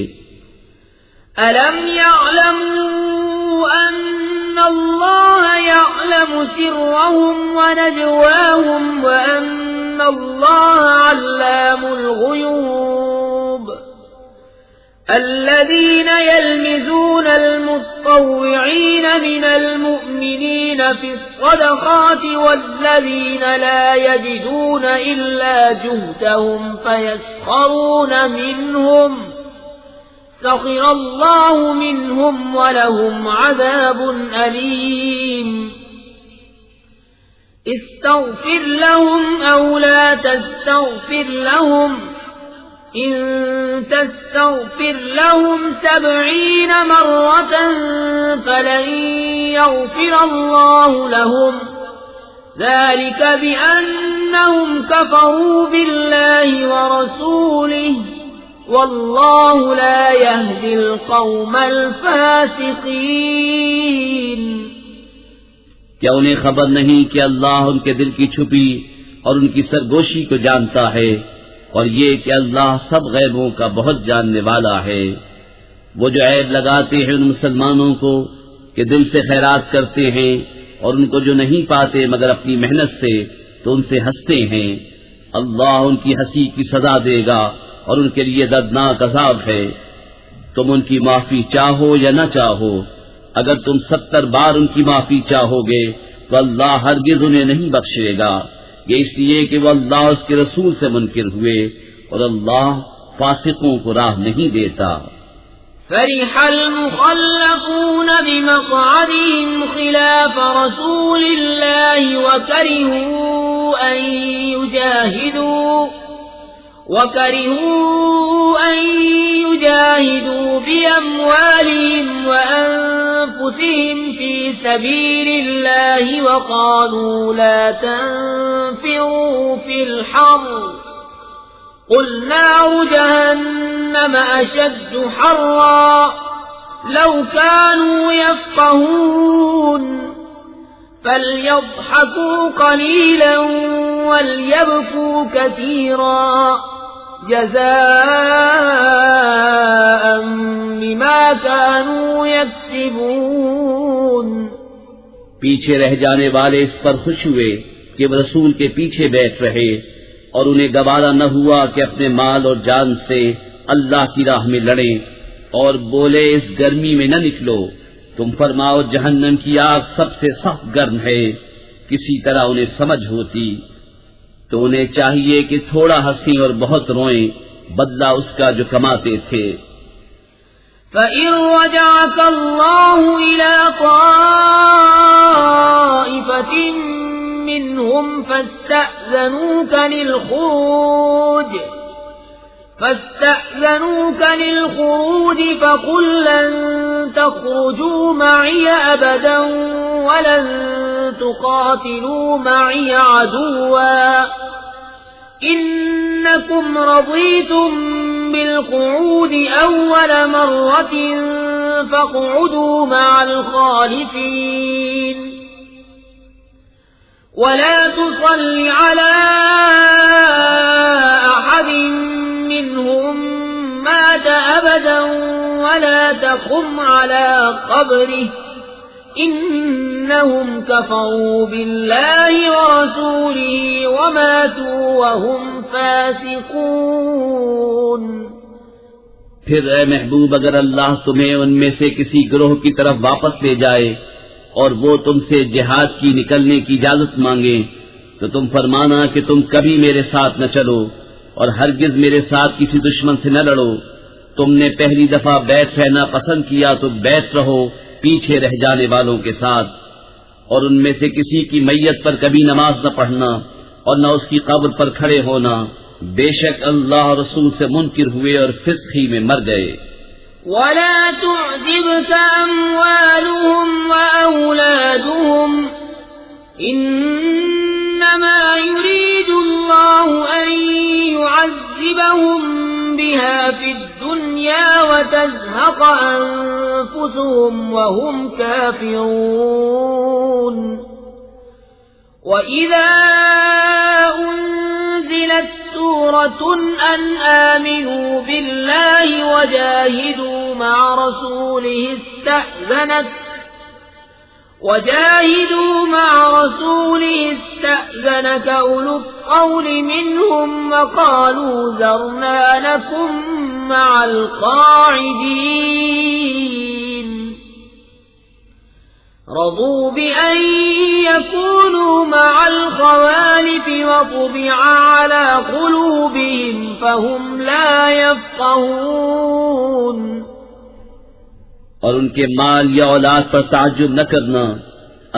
أَلَمْ يَعْلَمُوا أَنَّ اللَّهَ يَعْلَمُ سِرَّهُمْ وَنَجْوَاهُمْ وَأَنَّ اللَّهَ عَلَّامُ الْغُيُوبِ الَّذِينَ يَلْمِزُونَ الْمُطَّوِّعِينَ مِنَ الْمُؤْمِنِينَ فِي الصَّدَقَاتِ وَالَّذِينَ لَا يَجِدُونَ إِلَّا جُهْدَهُمْ فَيَسْخَرُونَ مِنْهُمْ سخر الله منهم ولهم عذاب أليم استغفر لهم أو لا تستغفر لهم إن تستغفر لهم 70 مرة فلن يغفر الله لهم ذلك بأن أنهم كفروا بالله ورسوله والله لا يهدي القوم الفاسقين. کیا انہیں خبر نہیں کہ اللہ ان کے دل کی چھپی اور ان کی سرگوشی کو جانتا ہے، اور یہ کہ اللہ سب غیبوں کا بہت جاننے والا ہے. وہ جو عیب لگاتے ہیں ان مسلمانوں کو کہ دل سے خیرات کرتے ہیں اور ان کو جو نہیں پاتے مگر اپنی محنت سے، تو ان سے ہنستے ہیں، اللہ ان کی ہنسی کی سزا دے گا اور ان کے لیے دردناک عذاب ہے. تم ان کی معافی چاہو یا نہ چاہو، اگر تم 70 بار ان کی معافی چاہو گے تو اللہ ہرگز انہیں نہیں بخشے گا، یہ اس لیے کہ وہ اللہ اس کے رسول سے منکر ہوئے، اور اللہ فاسقوں کو راہ نہیں دیتا. فرح المخلفون بمقعدهم خلاف رسول الله وكرهوا أن يجاهدوا بأموالهم وأنفسهم في سبيل الله وقالوا لا تنفروا في الحر قل نار جهنم أشد حرا لو كانوا يفقهون فليضحكوا قليلا وليبكوا كثيرا جزاء بما كانوا يكسبون. پیچھے رہ جانے والے اس پر خوش ہوئے کہ وہ رسول کے پیچھے بیٹھ رہے، اور انہیں گوارا نہ ہوا کہ اپنے مال اور جان سے اللہ کی راہ میں لڑیں، اور بولے اس گرمی میں نہ نکلو، تم فرماؤ جہنم کی آگ سب سے سخت گرم ہے. کسی طرح انہیں سمجھ ہوتی تو انہیں چاہیے کہ تھوڑا ہنسیں اور بہت روئیں، بدلہ اس کا جو کماتے تھے. فَإِن رَّجَعَكَ اللَّهُ إِلَىٰ طَائِفَةٍ مِّنْهُمْ فاستأذنوك للخروج فقل لن تخرجوا معي أبدا ولن تقاتلوا معي عدوا إنكم رضيتم بالقعود أول مرة فاقعدوا مع الخالفين ولا تصل على أحد منهم مات أبدا ولا تقم على قبره إنهم كفروا بالله ورسوله وماتوا وهم فاسقون. پھر اے محبوب اگر اللہ تمہیں ان میں سے کسی گروہ کی طرف واپس لے جائے اور وہ تم سے جہاد کی نکلنے کی اجازت مانگے تو تم فرمانا کہ تم کبھی میرے ساتھ نہ چلو اور ہرگز میرے ساتھ کسی دشمن سے نہ لڑو. تم نے پہلی دفعہ بیعت رہنا پسند کیا تو بیعت رہو پیچھے رہ جانے والوں کے ساتھ، اور ان میں سے کسی کی میت پر کبھی نماز نہ پڑھنا اور نہ اس کی قبر پر کھڑے ہونا، بے شک اللہ رسول سے منکر ہوئے اور فسق ہی میں مر گئے. ولا تعجبك أموالهم وأولادهم إنما يريد الله أن يعذبهم بها في الدنيا وتزهق أنفسهم وهم كافرون. وإذا أنزلت سورة أن آمنوا بالله وجاهدوا مع رسوله استأذنك أولو الطول منهم وقالوا ذرنا لكم مع القاعدين رضوا بأن يكونوا مع الخوالف وطبع على قلوبهم فهم لا يفقهون. اور ان کے مال یا اولاد پر تعجب نہ کرنا،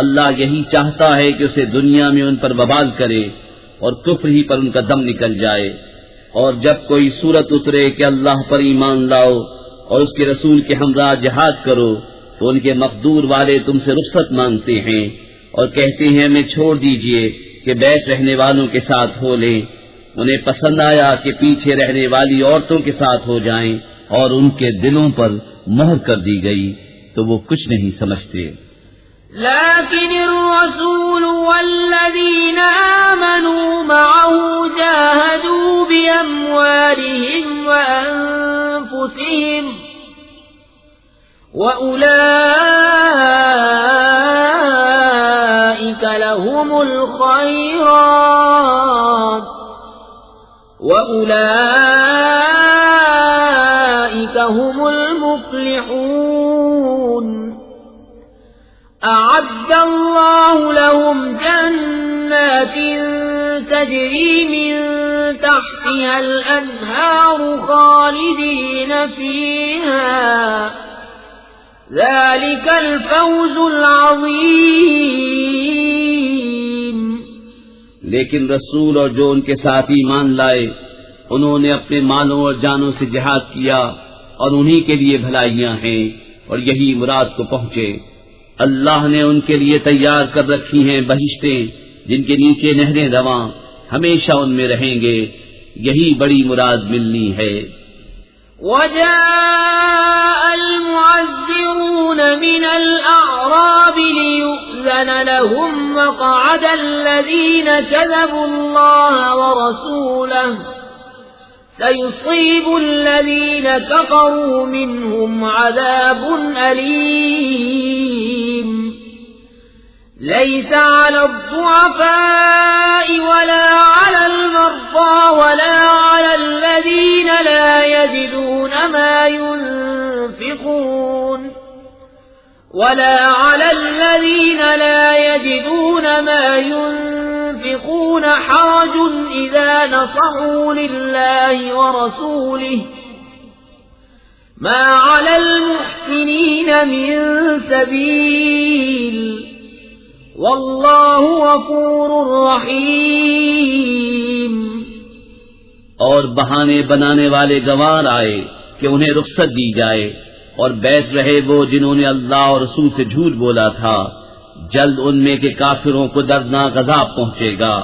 اللہ یہی چاہتا ہے کہ اسے دنیا میں ان پر وبال کرے اور کفر ہی پر ان کا دم نکل جائے. اور جب کوئی صورت اترے کہ اللہ پر ایمان لاؤ اور اس کے رسول کے ہمراہ جہاد کرو تو ان کے مقدور والے تم سے رخصت مانگتے ہیں اور کہتے ہیں ہمیں چھوڑ دیجئے کہ بیٹھ رہنے والوں کے ساتھ ہو لیں، انہیں پسند آیا کہ پیچھے رہنے والی عورتوں کے ساتھ ہو جائیں، اور ان کے دلوں پر مہر کر دی گئی تو وہ کچھ نہیں سمجھتے۔ لكن الرسول والذين آمنوا معه جاهدوا بأموالهم وأنفسهم وأولئك لهم الخيرات وأولئك هم المفلحون أعد الله لهم جنات تجري من تحتها الأنهار خالدين فيها ذلك الفوز العظيم۔ لیکن رسول اور جو ان کے ساتھ ایمان لائے انہوں نے اپنے مالوں اور جانوں سے جہاد کیا، اور انہی کے لیے بھلائیاں ہیں اور یہی مراد کو پہنچے۔ اللہ نے ان کے لیے تیار کر رکھی ہیں بہشتیں جن کے نیچے نہریں رواں، ہمیشہ ان میں رہیں گے، یہی بڑی مراد ملنی ہے۔ وجاء المعذرون من الأعراب ليؤذن لهم وقعد الذين كذبوا الله ورسوله سيصيب الذين كفروا منهم عذاب أليم ليس على الضعفاء ولا على المرضى ولا على الذين لا يجدون ما ينفقون حرج إذا نصحوا لله ورسوله ما على المحسنين من سبيل واللہ غفور رحیم۔ اور بہانے بنانے والے گوار آئے کہ انہیں رخصت دی جائے، اور بیٹھ رہے وہ جنہوں نے اللہ اور رسول سے جھوٹ بولا تھا، جلد ان میں کے کافروں کو دردناک عذاب پہنچے گا۔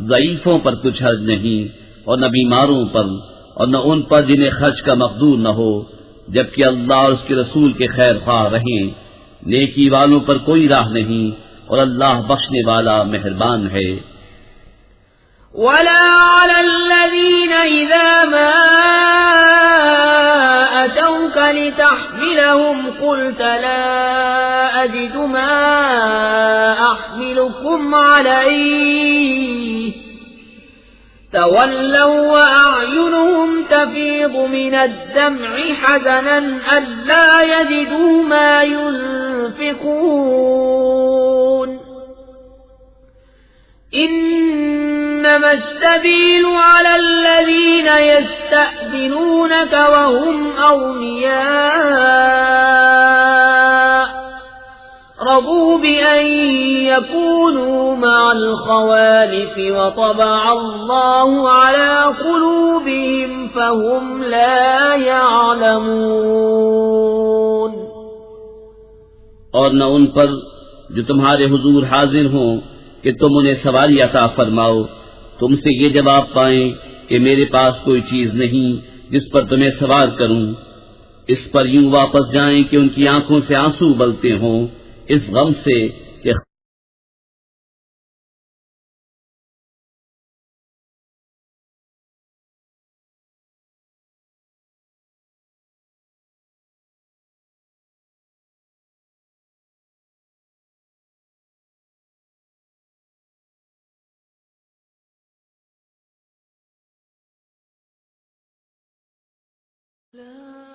ضعیفوں پر کچھ حرج نہیں، اور نہ بیماروں پر، اور نہ ان پر جنہیں خرچ کا مقدور نہ ہو، جبکہ اللہ اور اس کے رسول کے خیر خواہ رہیں۔ نیکی والوں پر کوئی راہ نہیں، اور اللہ بخشنے والا مہربان ہے۔ ولا على الذين إذا ما أتوك لتحملهم قلت لا أجد ما أحملكم عليه تولوا وأعينهم تفيض من الدمع حزنا ألا يجدوا ما ينفقون إنما السبيل على الذين يستأذنونك وهم أغنياء رضوا بأن يكونوا مع الخوالف وطبع الله على قلوبهم فهم لا يعلمون۔ اور نہ ان پر جو تمہارے حضور حاضر ہوں کہ تم انہیں سواری عطا فرماؤ، تم سے یہ جواب پائیں کہ میرے پاس کوئی چیز نہیں جس پر تمہیں سوار کروں، اس پر یوں واپس جائیں کہ ان کی آنکھوں سے آنسو ابلتے ہوں اس غم سے کہ لا